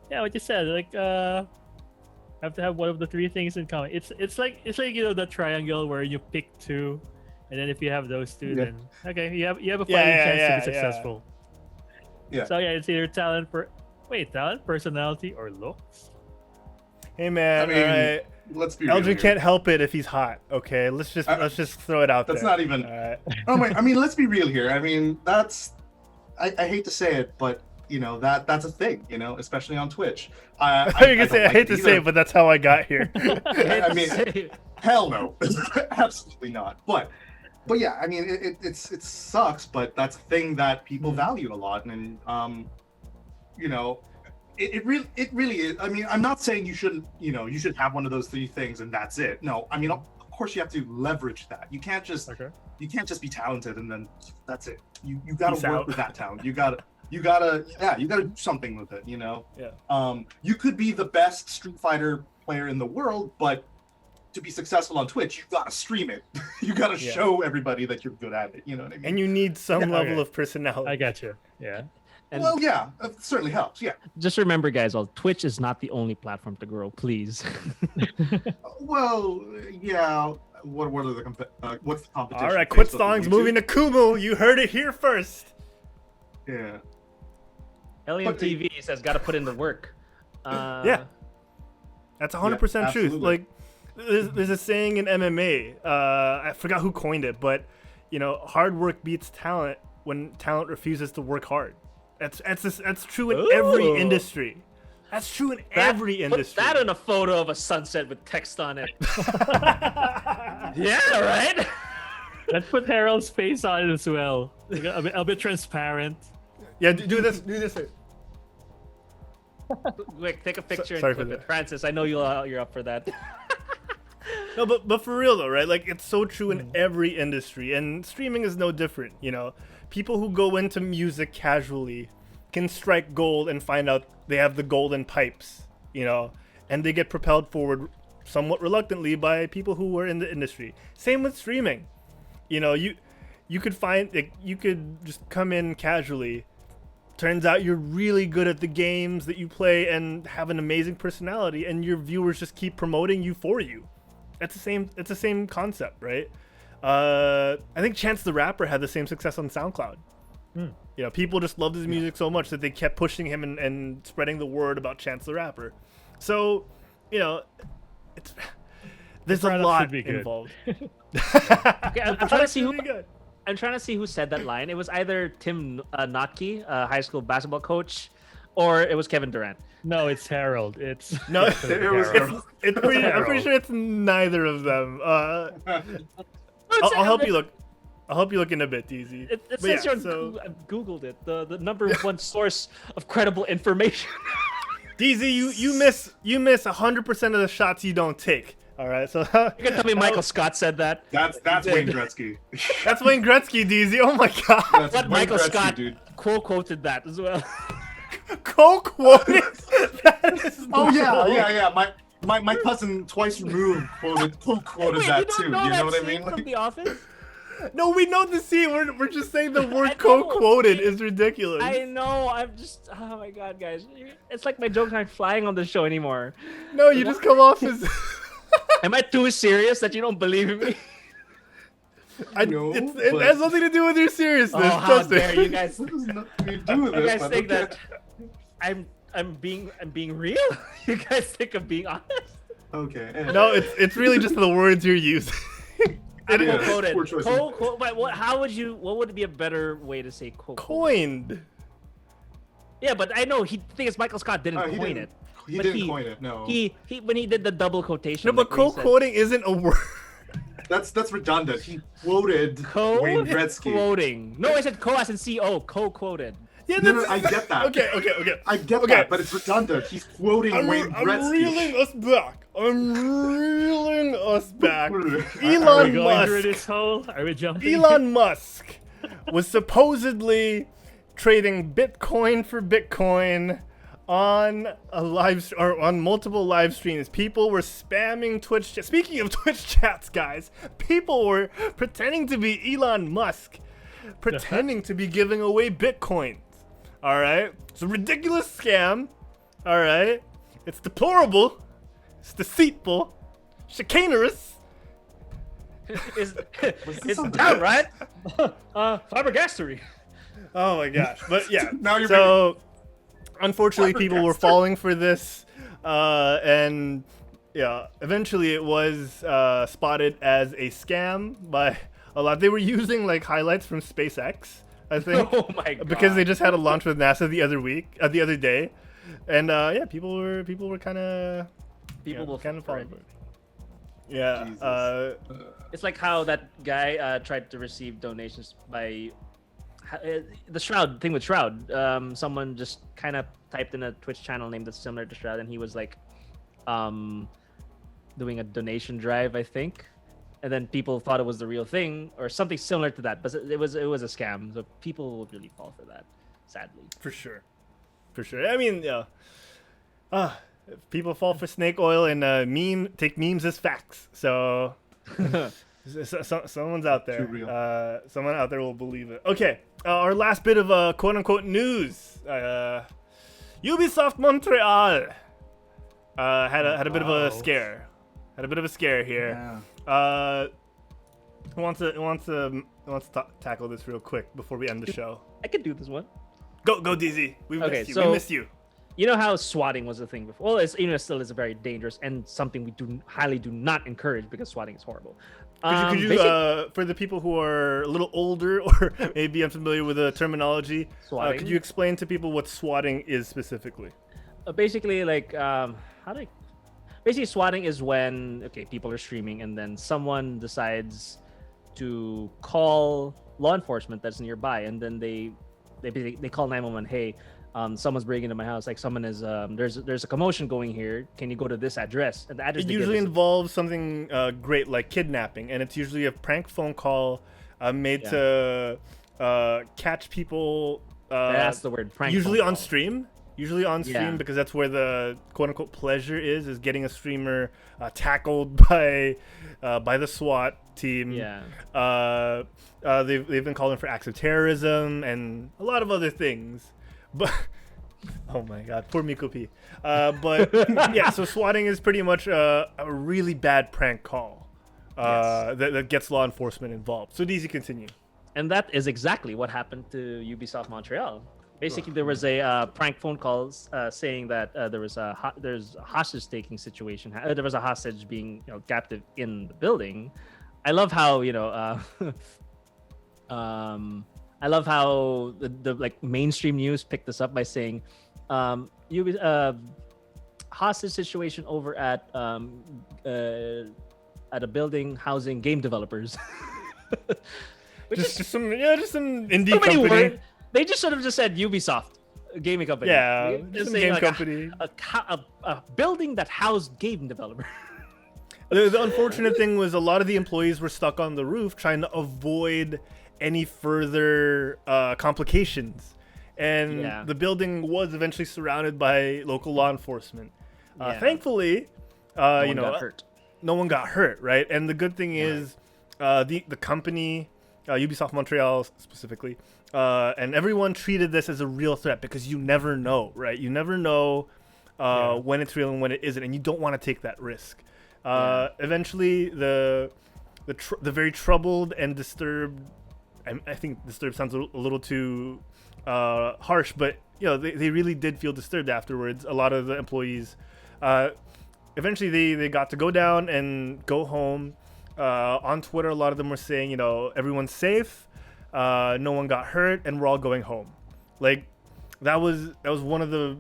Speaker 4: What you said, like have to have one of the three things in common. It's like the triangle where you pick two, and then if you have those two, then you have a fighting chance to be successful.
Speaker 3: Yeah.
Speaker 4: So it's either talent, personality, or looks.
Speaker 1: Hey man,
Speaker 3: I mean, let's be real.
Speaker 1: Elgin can't help it if he's hot. Okay, let's just throw it out there.
Speaker 3: That's not even. Oh my! I mean, let's be real here. I mean, that's. I hate to say it, but that's a thing. Especially on Twitch. I
Speaker 1: hate to say it, but that's how I got here.
Speaker 3: I mean, hell no, absolutely not. But yeah, I mean, it sucks, but that's a thing that people value a lot, and it really is. I mean, I'm not saying you shouldn't, you should have one of those three things and that's it. No, I mean, of course you have to leverage that. You can't just be talented and then that's it. You got to work with that talent. You gotta do something with it.
Speaker 1: Yeah.
Speaker 3: You could be the best Street Fighter player in the world, but to be successful on Twitch, you gotta stream it. You gotta show everybody that you're good at it. You know what I mean?
Speaker 1: And you need some level of personality.
Speaker 4: I got you. Yeah.
Speaker 2: And
Speaker 3: well, yeah, it certainly helps. Yeah.
Speaker 2: Just remember, guys, Twitch is not the only platform to grow. Please.
Speaker 3: Well, yeah. What are the what's the competition?
Speaker 1: All right, Quit Stalling's moving to Kumu. You heard it here first.
Speaker 3: Yeah.
Speaker 2: Alien TV says got to put in the work.
Speaker 1: Yeah. That's 100% truth. Like, there's a saying in MMA. I forgot who coined it, but hard work beats talent when talent refuses to work hard. That's true in every industry. That's true in every industry.
Speaker 2: Put that in a photo of a sunset with text on it. Yeah, right?
Speaker 4: Let's put Herald's face on it as well. A bit transparent.
Speaker 1: Yeah, do this.
Speaker 2: Quick, take a picture
Speaker 1: Sorry
Speaker 2: and clip it. Francis, I know you're up for that.
Speaker 1: No, but for real though, right? Like, it's so true in every industry, and streaming is no different. People who go into music casually can strike gold and find out they have the golden pipes, and they get propelled forward somewhat reluctantly by people who were in the industry. Same with streaming. You could find, you could just come in casually. Turns out you're really good at the games that you play and have an amazing personality, and your viewers just keep promoting you for you. It's the same concept, right? I think Chance the Rapper had the same success on SoundCloud. You know, people just loved his music so much that they kept pushing him and spreading the word about Chance the Rapper. So, you know, there's a lot involved.
Speaker 2: Okay, I'm trying to see who. I'm trying to see who said that line. It was either Tim Notke, a high school basketball coach, or it was Kevin Durant.
Speaker 4: No, it's Harold. It's
Speaker 1: no,
Speaker 3: it's
Speaker 1: pretty. I'm pretty sure it's neither of them. I'll help you look. I'll help you look in a bit, DZ.
Speaker 2: It says I Googled it. The number one source of credible information.
Speaker 1: DZ, you miss 100% of the shots you don't take. All right, so
Speaker 2: you can tell me Michael Scott said that.
Speaker 3: That's Wayne Gretzky.
Speaker 1: That's Wayne Gretzky, DZ. Oh my god.
Speaker 3: That's
Speaker 2: But Michael
Speaker 3: Gretzky,
Speaker 2: Scott
Speaker 3: dude.
Speaker 2: quoted that as well.
Speaker 1: Quoted?
Speaker 3: Oh yeah. My cousin twice removed quoted that too.
Speaker 2: You know
Speaker 3: You know what I
Speaker 2: scene
Speaker 3: mean?
Speaker 2: From The Office?
Speaker 1: No, we know the scene. We're just saying the word quoted is ridiculous.
Speaker 2: I know. I'm just. Oh my god, guys! It's like my jokes aren't flying on the show anymore.
Speaker 1: No, you just come off as.
Speaker 2: Am I too serious that you don't believe me?
Speaker 1: It has nothing to do with your seriousness.
Speaker 2: Oh, how
Speaker 1: Trust me.
Speaker 2: dare you guys!
Speaker 3: This has nothing to do with
Speaker 2: You
Speaker 3: this.
Speaker 2: guys think that I'm being real? You guys think I'm being honest?
Speaker 3: Okay.
Speaker 1: No, it's really just the words you're using.
Speaker 2: I'm
Speaker 3: is.
Speaker 2: quoted.
Speaker 3: Poor choice.
Speaker 2: But what would be a better way to say quote?
Speaker 1: Coined.
Speaker 2: Yeah, but I know think it's Michael Scott didn't
Speaker 3: he
Speaker 2: coin
Speaker 3: didn't-
Speaker 2: it.
Speaker 3: He
Speaker 2: But
Speaker 3: didn't coin it. No.
Speaker 2: He when he did the double quotation.
Speaker 1: No, but
Speaker 2: like when he said,
Speaker 1: quoting isn't a word.
Speaker 3: That's redundant. He quoted Wayne Gretzky.
Speaker 2: quoting. No, I said co as in co. Co-quoted.
Speaker 1: Yeah,
Speaker 3: No, I get that.
Speaker 1: Okay.
Speaker 3: I get
Speaker 1: Okay.
Speaker 3: that, but it's redundant. He's quoting Wayne
Speaker 1: I'm
Speaker 3: Gretzky.
Speaker 1: reeling us back.
Speaker 4: Are we
Speaker 1: Elon
Speaker 4: going through
Speaker 1: Musk.
Speaker 4: this hole? Are we jumping?
Speaker 1: Elon Musk was supposedly trading Bitcoin for Bitcoin on on multiple live streams. People were spamming Twitch. Speaking of Twitch chats, guys, people were pretending to be Elon Musk, pretending to be giving away Bitcoins. All right, it's a ridiculous scam. All right, it's deplorable. It's deceitful, chicanerous.
Speaker 2: It's downright flabbergastery.
Speaker 1: Oh my gosh! But yeah,
Speaker 3: Now you're
Speaker 1: so unfortunately, people were falling for this, and yeah, eventually it was spotted as a scam by a lot. They were using like highlights from SpaceX, I think,
Speaker 2: Oh my god!
Speaker 1: because they just had a launch with NASA the other day, and yeah, people were kind of
Speaker 2: will
Speaker 1: kind of
Speaker 2: fall for
Speaker 1: falling
Speaker 2: it.
Speaker 1: for it. Yeah,
Speaker 3: Jesus.
Speaker 2: It's like how that guy tried to receive donations by the Shroud thing with Shroud. Someone just kind of typed in a Twitch channel name that's similar to Shroud, and he was like, doing a donation drive, I think, and then people thought it was the real thing or something similar to that, but it was a scam. So people will really fall for that, sadly.
Speaker 1: for sure. I mean, yeah. People fall for snake oil and take memes as facts. So someone's out there.
Speaker 3: Too real.
Speaker 1: Someone out there will believe it. Okay, our last bit of quote unquote news. Ubisoft Montreal had a bit of a scare. Had a bit of a scare here.
Speaker 3: Yeah.
Speaker 1: Who wants to tackle this real quick before we end the show?
Speaker 2: I could do this one.
Speaker 1: Go DZ. We missed you. We missed you.
Speaker 2: You know how swatting was a thing before? Well, it still is a very dangerous and something we highly do not encourage because swatting is horrible.
Speaker 1: Could you for the people who are a little older or maybe unfamiliar with the terminology, could you explain to people what swatting is specifically?
Speaker 2: Basically, like, basically swatting is when, people are streaming and then someone decides to call law enforcement that's nearby, and then they call 911. Hey, someone's breaking into my house. Like, someone is there's a commotion going here. Can you go to this address? And the address
Speaker 1: It usually involves something great like kidnapping, and it's usually a prank phone call made to catch people.
Speaker 2: That's the word, prank.
Speaker 1: Usually
Speaker 2: phone
Speaker 1: on
Speaker 2: call.
Speaker 1: stream. Usually on stream, because that's where the quote-unquote pleasure is getting a streamer tackled by the SWAT team.
Speaker 2: Yeah.
Speaker 1: They've been calling for acts of terrorism and a lot of other things. But oh my god, poor Meekopi. But yeah, so swatting is pretty much a really bad prank call that gets law enforcement involved. So DZ, continue.
Speaker 2: And that is exactly what happened to Ubisoft Montreal. Basically, there was a prank phone call saying that there's a hostage taking situation. There was a hostage being captive in the building. I love how I love how the like mainstream news picked this up by saying hostage situation over at a building housing game developers.
Speaker 1: just some indie company.
Speaker 2: They just sort of just said Ubisoft, a gaming company.
Speaker 1: Yeah,
Speaker 2: just
Speaker 1: some game
Speaker 2: like
Speaker 1: company.
Speaker 2: A building that housed game developers.
Speaker 1: The unfortunate thing was a lot of the employees were stuck on the roof trying to avoid any further complications. And the building was eventually surrounded by local law enforcement. Thankfully,
Speaker 2: no one got hurt.
Speaker 1: No one got hurt, right? And the good thing is the company, Ubisoft Montreal specifically, and everyone treated this as a real threat because you never know, right? You never know when it's real and when it isn't, and you don't want to take that risk. Eventually, the very troubled and disturbed. I think disturbed sounds a little too harsh, but they really did feel disturbed afterwards. A lot of the employees, eventually they got to go down and go home. On Twitter, a lot of them were saying, everyone's safe, no one got hurt, and we're all going home. Like that was one of the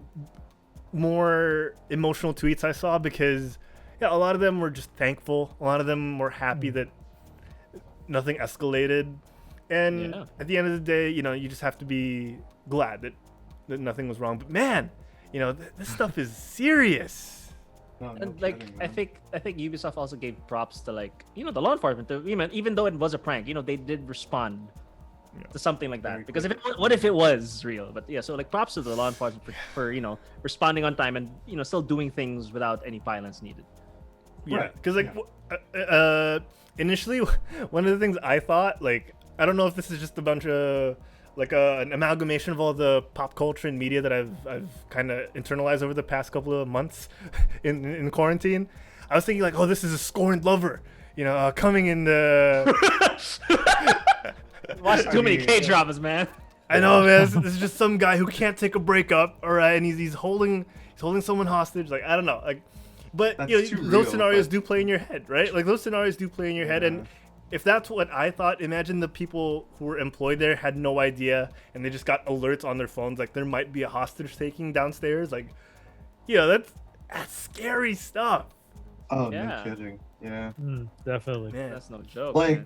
Speaker 1: more emotional tweets I saw because a lot of them were just thankful. A lot of them were happy that nothing escalated. And at the end of the day, you just have to be glad that nothing was wrong. But man, this stuff is serious.
Speaker 2: And I think Ubisoft also gave props to the law enforcement. Even though it was a prank, they did respond to something like that. Because what if it was real? But so props to the law enforcement for responding on time and still doing things without any violence needed.
Speaker 1: Yeah, because initially, one of the things I thought, I don't know if this is just a bunch of an amalgamation of all the pop culture and media that I've kind of internalized over the past couple of months in quarantine. I was thinking oh, this is a scorned lover, coming in the.
Speaker 2: Watch too many K-dramas, man.
Speaker 1: I know, man. This is just some guy who can't take a breakup, all right, and he's holding someone hostage. I don't know, but those scenarios do play in your head, right? Those scenarios do play in your head, and if that's what I thought, imagine the people who were employed there had no idea, and they just got alerts on their phones there might be a hostage taking downstairs. That's scary stuff.
Speaker 3: Oh, no kidding. Yeah.
Speaker 4: Definitely.
Speaker 1: Man.
Speaker 2: That's no joke.
Speaker 3: Man.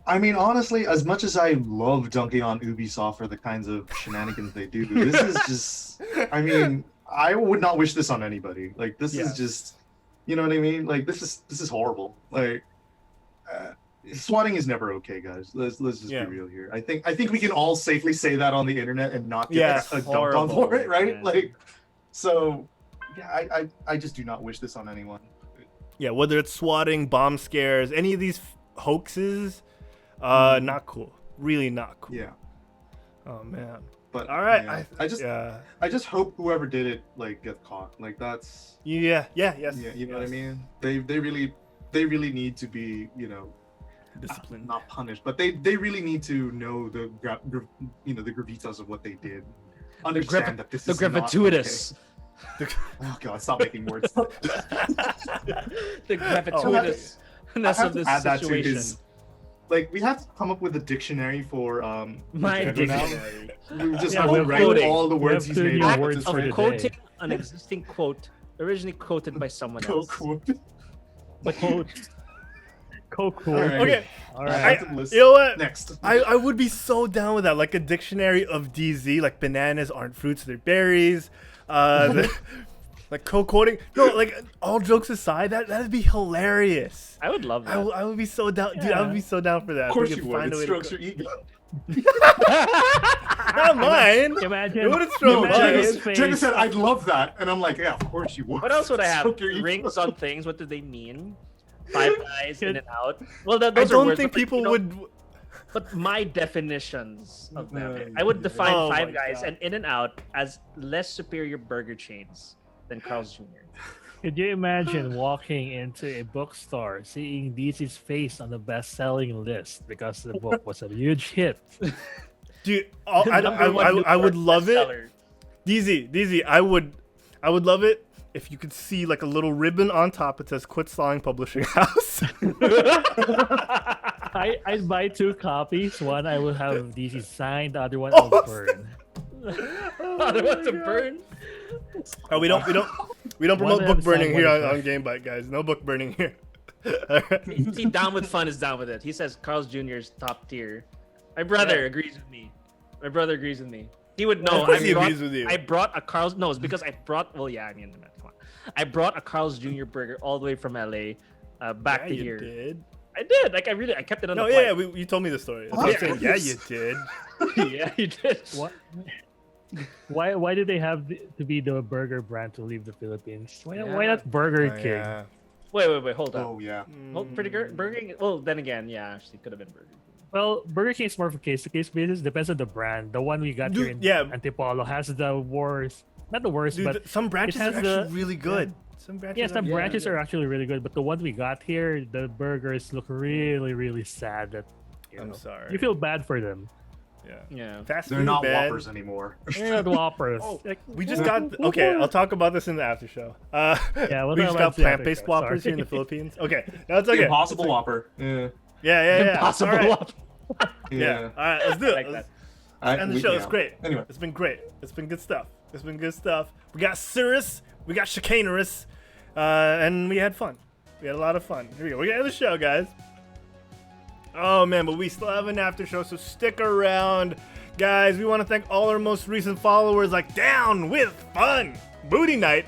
Speaker 3: I mean, honestly, as much as I love dunking on Ubisoft for the kinds of shenanigans they do, this is just. I mean, I would not wish this on anybody. This is just. You know what I mean? This is horrible. Swatting is never okay, guys. Let's just be real here. I think we can all safely say that on the internet and not get dunked on for it, right? I just do not wish this on anyone.
Speaker 1: Yeah, whether it's swatting, bomb scares, any of these hoaxes, not cool. Really not cool.
Speaker 3: Yeah.
Speaker 1: Oh man.
Speaker 3: But
Speaker 1: all right,
Speaker 3: I just hope whoever did it gets caught. That's
Speaker 1: yes.
Speaker 3: Yeah, you know what I mean? They really need to be, disciplined, not punished, but they really need to know the gravitas of what they did. Understand that this is
Speaker 2: gratuitous.
Speaker 3: Not okay. Oh god, stop making words.
Speaker 2: The gratuitousness of this situation.
Speaker 3: We have to come up with a dictionary for
Speaker 2: my dictionary.
Speaker 3: We just write all the words he's made.
Speaker 4: Words for today.
Speaker 2: Quoting an existing quote originally quoted by someone else.
Speaker 3: Quote.
Speaker 1: Okay.
Speaker 4: All right.
Speaker 1: You know what?
Speaker 3: Next.
Speaker 1: I would be so down with that. A dictionary of DZ. Bananas aren't fruits, they're berries. Co-quoting. No, all jokes aside, that'd be hilarious.
Speaker 2: I would love that.
Speaker 1: I would be so down. Dude, I would be so down for that.
Speaker 3: Of course you would. It strokes your ego.
Speaker 1: Not mine.
Speaker 4: Imagine.
Speaker 1: It wouldn't stroke mine.
Speaker 3: Jenna said, "I'd love that," and I'm like, "Yeah, of course you would."
Speaker 2: What else would I have?
Speaker 3: Stroke your ego.
Speaker 2: Rings on things. What do they mean? Five Guys, In and Out. Well, those
Speaker 1: I
Speaker 2: are
Speaker 1: don't
Speaker 2: words,
Speaker 1: think
Speaker 2: but,
Speaker 1: people would.
Speaker 2: But my definitions of them, I would define Five Guys and In and Out as less superior burger chains than Carl's Jr.
Speaker 4: Could you imagine walking into a bookstore, seeing DC's face on the best-selling list because the book was a huge hit?
Speaker 1: Dude, I would love it. DZ, I would love it if you could see like a little ribbon on top. It says "Quit Stalling Publishing House."
Speaker 4: I'd buy 2 copies. One I will have DC signed, the other one I'll burn.
Speaker 2: Other one to burn.
Speaker 1: Oh, we don't promote book burning here on GameByte, guys. No book burning here.
Speaker 2: See, down with fun is down with it. He says Carl's Jr.'s top tier. My brother agrees with me. He would know.
Speaker 1: Of course he agrees with you.
Speaker 2: I brought a Carl's. No, it's because I brought. Well, yeah, I mean, come on. I brought a Carl's Jr. burger all the way from LA, back to here.
Speaker 1: Did.
Speaker 2: I did. Like I kept it on.
Speaker 1: No,
Speaker 2: the
Speaker 1: yeah,
Speaker 2: plate.
Speaker 1: you told me the story. I was saying, yeah, you did.
Speaker 2: Yeah, you did.
Speaker 4: What? Why did they have to be the burger brand to leave the Philippines? Why not Burger King?
Speaker 1: Yeah.
Speaker 2: Wait, hold on.
Speaker 3: Oh yeah.
Speaker 2: Burger King. Well, then again, yeah, actually could have been Burger King.
Speaker 4: Well, Burger King is more of a case-to-case basis. Depends on the brand. The one we got here in Antipolo has the worst. Not the worst, but
Speaker 1: some branches are actually really good. Some branches
Speaker 4: are actually really good, but the ones we got here, the burgers look really, really sad. That
Speaker 1: I'm sorry.
Speaker 4: You feel bad for them.
Speaker 2: Yeah.
Speaker 1: Fast
Speaker 3: They're
Speaker 1: food,
Speaker 3: not
Speaker 1: man.
Speaker 3: Whoppers anymore.
Speaker 4: They're not Whoppers.
Speaker 1: We just got. Okay, I'll talk about this in the after show. We just got plant-based Whoppers here in the Philippines. Okay, that's okay.
Speaker 3: Impossible Whopper. Yeah.
Speaker 1: Yeah.
Speaker 2: Impossible
Speaker 1: All right.
Speaker 2: Whopper.
Speaker 1: Yeah. All right, let's do it.
Speaker 2: Like
Speaker 1: And the show is great.
Speaker 3: Anyway.
Speaker 1: It's been great. It's been good stuff. We got Cirrus, we got Chicanerus, and we had fun. We had a lot of fun. Here we go. We're gonna end the show, guys. Oh man, but we still have an after show, so stick around. Guys, we want to thank all our most recent followers like Down with Fun, Booty Night,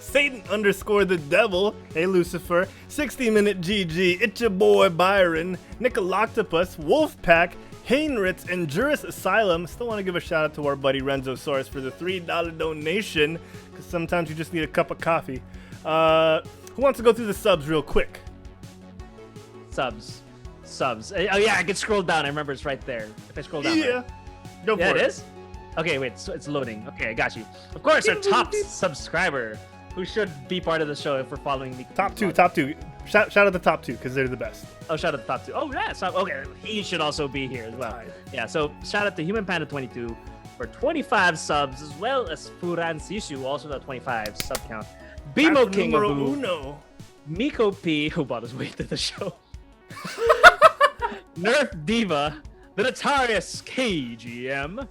Speaker 1: Satan _ the Devil, Hey Lucifer, 60-Minute GG, It's Your Boy Byron, Nickeloctopus, Wolfpack, Heinritz, and Juris Asylum. Still want to give a shout out to our buddy Renzo Soros for the $3 donation, because sometimes you just need a cup of coffee. Who wants to go through the subs real quick?
Speaker 2: Subs. Oh yeah, I can scroll down. I remember it's right there. If I scroll down.
Speaker 1: Yeah.
Speaker 2: Right?
Speaker 1: Go for
Speaker 2: Yeah,
Speaker 1: it.
Speaker 2: it is? Okay, wait, so it's loading. Okay, I got you. Of course, our top subscriber, who should be part of the show if we're following me.
Speaker 1: Top two. Shout out the top 2, because they're the best.
Speaker 2: Oh, shout out the top 2. Oh, yeah. So, okay, he should also be here as well. Yeah, so shout out to Human Panda 22 for 25 subs, as well as Furan Sishu, also the 25 sub count. Bimo King of
Speaker 1: Uno.
Speaker 2: Meekopi, who bought his way to the show. Nerf Diva, the Notorious KGM,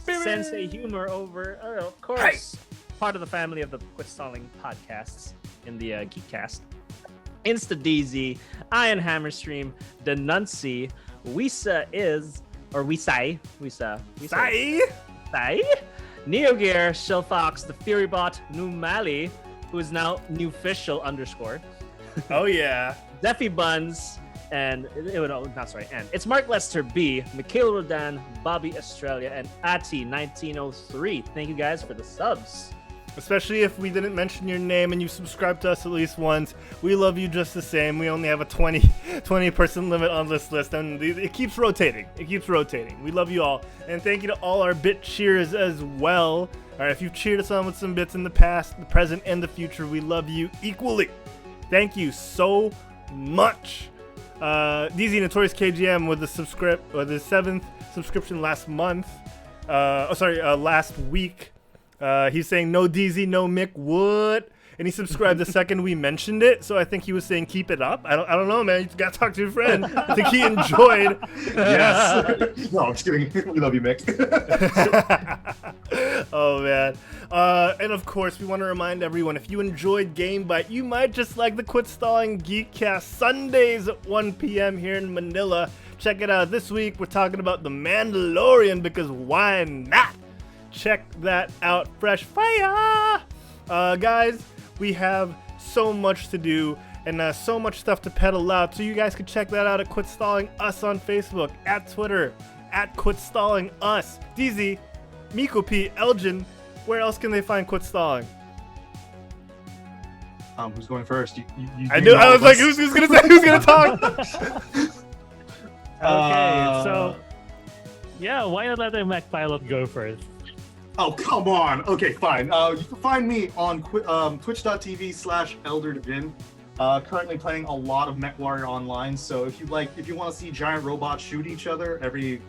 Speaker 2: Sensei Humor over, of course, part of the family of the Quit Stalling podcasts in the Geekcast. Insta DZ, Iron Hammer Stream, Denunci, Wisa, Neo Gear, Shellfox, the Fury Bot, Numali, who is now Newficial _
Speaker 1: Oh yeah.
Speaker 2: Zeffy Buns, and it's Mark Lester B, Mikhail Rodan, Bobby Australia, and Ati1903. Thank you guys for the subs.
Speaker 1: Especially if we didn't mention your name and you subscribed to us at least once. We love you just the same. We only have a 20 person limit on this list, and it keeps rotating. We love you all. And thank you to all our bit cheers as well. All right, if you've cheered us on with some bits in the past, the present, and the future, we love you equally. Thank you so much. DZ Notorious KGM with the 7th subscription last month. Last week. He's saying no DZ, no Mick, what? And he subscribed the second we mentioned it, so I think he was saying keep it up. I don't know, man. You gotta talk to your friend. I think he enjoyed.
Speaker 3: Yes. No, I'm just kidding. We love you, Mick.
Speaker 1: Oh man. And of course, we want to remind everyone, if you enjoyed GameByte, you might just like the Quit Stalling Geekcast Sundays at 1 p.m. here in Manila. Check it out. This week we're talking about The Mandalorian, because why not? Check that out. Fresh fire! Guys, we have so much to do and so much stuff to peddle out, so you guys can check that out at Quit Stalling Us on Facebook, at Twitter, at Quit Stalling Us. DZ, Meekopi, Elgene, where else can they find Quit Stalling?
Speaker 3: Who's going first? You
Speaker 1: I knew. I was like, who's gonna talk?
Speaker 4: Okay, so yeah, why not let the Mac Pilot go first?
Speaker 3: Oh, come on. Okay, fine. You can find me on twitch.tv/ElderDevin. Currently playing a lot of MechWarrior Online. So if you want to see giant robots shoot each other every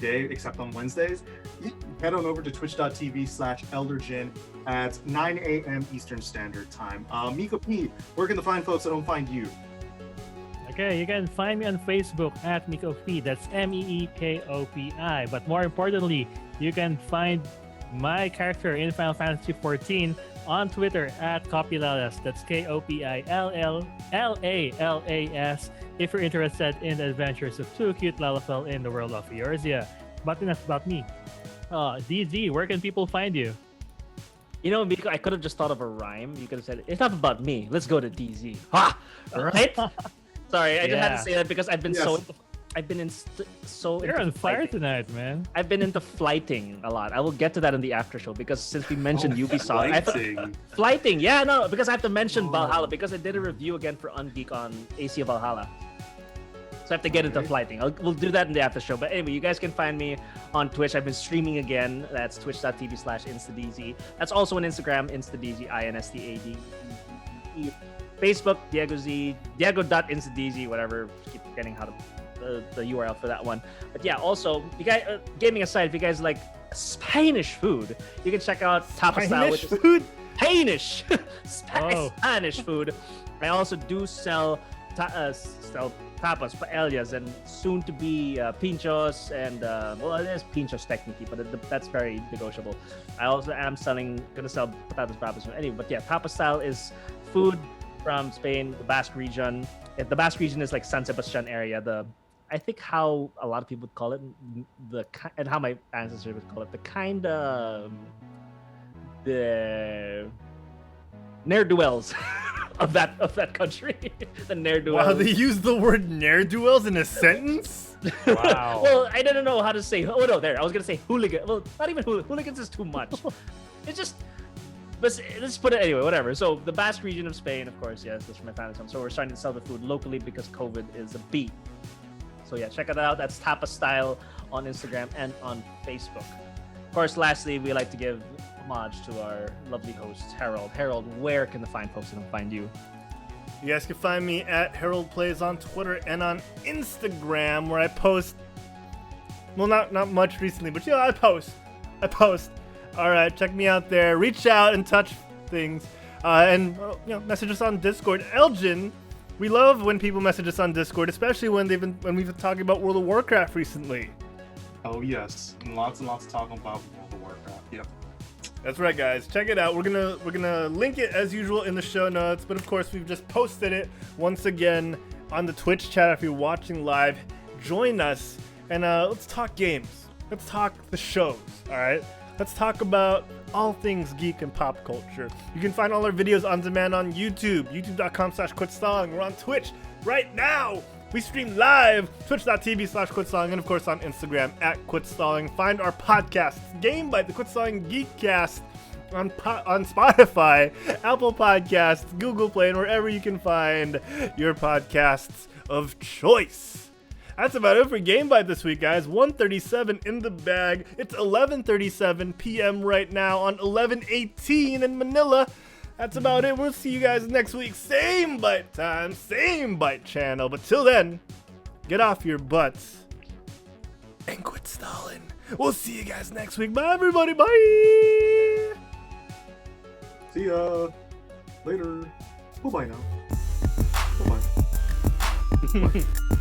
Speaker 3: day except on Wednesdays, you head on over to twitch.tv/ElderGin at 9 a.m. Eastern Standard Time. Meekopi, where can the fine folks that don't find you?
Speaker 4: Okay, you can find me on Facebook at Meekopi. That's Meekopi. But more importantly, you can find my character in Final Fantasy XIV on Twitter at Kopilalas. That's KOPILLALAS. If you're interested in the adventures of two cute Lalafell in the world of Eorzea. But enough about me. DZ, where can people find you?
Speaker 2: You know, I could have just thought of a rhyme. You could have said, "It's not about me. Let's go to DZ." Ha! Right? Sorry, I just had to say that because I've been so
Speaker 4: You're on
Speaker 2: into
Speaker 4: fire
Speaker 2: flighting.
Speaker 4: tonight, man.
Speaker 2: I've been into flighting a lot. I will get to that in the after show because since we mentioned Ubisoft, flighting. Yeah, no, because I have to mention Valhalla because I did a review again for Ungeek on AC of Valhalla. So I have to get into flighting. We'll do that in the after show. But anyway, you guys can find me on Twitch. I've been streaming again. That's twitch.tv/InstaDZ. That's also on Instagram, InstaDZ, INSTAD. Facebook, Diego.InstaDZ, whatever. Keep forgetting how to the URL for that one. But yeah, also, you guys, gaming aside, if you guys like Spanish food, you can check out Tapas Style, which is Spanish. Spanish food. I also do sell tapas, paellas, and soon to be pinchos, and well, it is pinchos technically, but that's very negotiable. I also am gonna sell patatas bravas. Anyway, but yeah, Tapas Style is food from Spain, the Basque region. The Basque region is like San Sebastian area. I think how a lot of people would call it, and how my ancestors would call it, the ne'er-do-wells of that country. The ne'er-do-wells.
Speaker 1: Wow, they used the word ne'er-do-wells in a sentence?
Speaker 4: Wow.
Speaker 2: Well, I didn't know how to say. Oh no, there. I was gonna say hooligan. Well, not even hooligans is too much. It's just. But let's put it anyway, whatever. So the Basque region of Spain, of course, yes, that's from my family's home. So we're starting to sell the food locally because COVID is a beat. So yeah, check it out. That's Tapas Style on Instagram and on Facebook. Of course, lastly, we like to give homage to our lovely host, Herald. Herald, where can the fine folks find you?
Speaker 1: You guys can find me at Herald Plays on Twitter and on Instagram, where I post. Well, not much recently, but I post. All right, check me out there. Reach out and touch things, and message us on Discord. Elgene, we love when people message us on Discord, especially when we've been talking about World of Warcraft recently.
Speaker 3: Oh yes, and lots of talking about World of Warcraft. Yep.
Speaker 1: That's right, guys. Check it out. We're gonna link it as usual in the show notes, but of course we've just posted it once again on the Twitch chat. If you're watching live, join us and let's talk games. Let's talk the shows. All right. Let's talk about all things geek and pop culture. You can find all our videos on demand on YouTube, youtube.com/quitstalling. We're on Twitch right now. We stream live, twitch.tv/quitstalling, and of course on Instagram at quitstalling. Find our podcasts, GameByte, the Quitstalling Geekcast, on Spotify, Apple Podcasts, Google Play, and wherever you can find your podcasts of choice. That's about it for GameByte this week, guys. 1:37 in the bag. It's 11:37 p.m. right now on 11:18 in Manila. That's about it. We'll see you guys next week. Same Byte time, same Byte channel. But till then, get off your butts and quit stalling. We'll see you guys next week. Bye, everybody. Bye.
Speaker 3: See ya later. Bye-bye now. Bye-bye.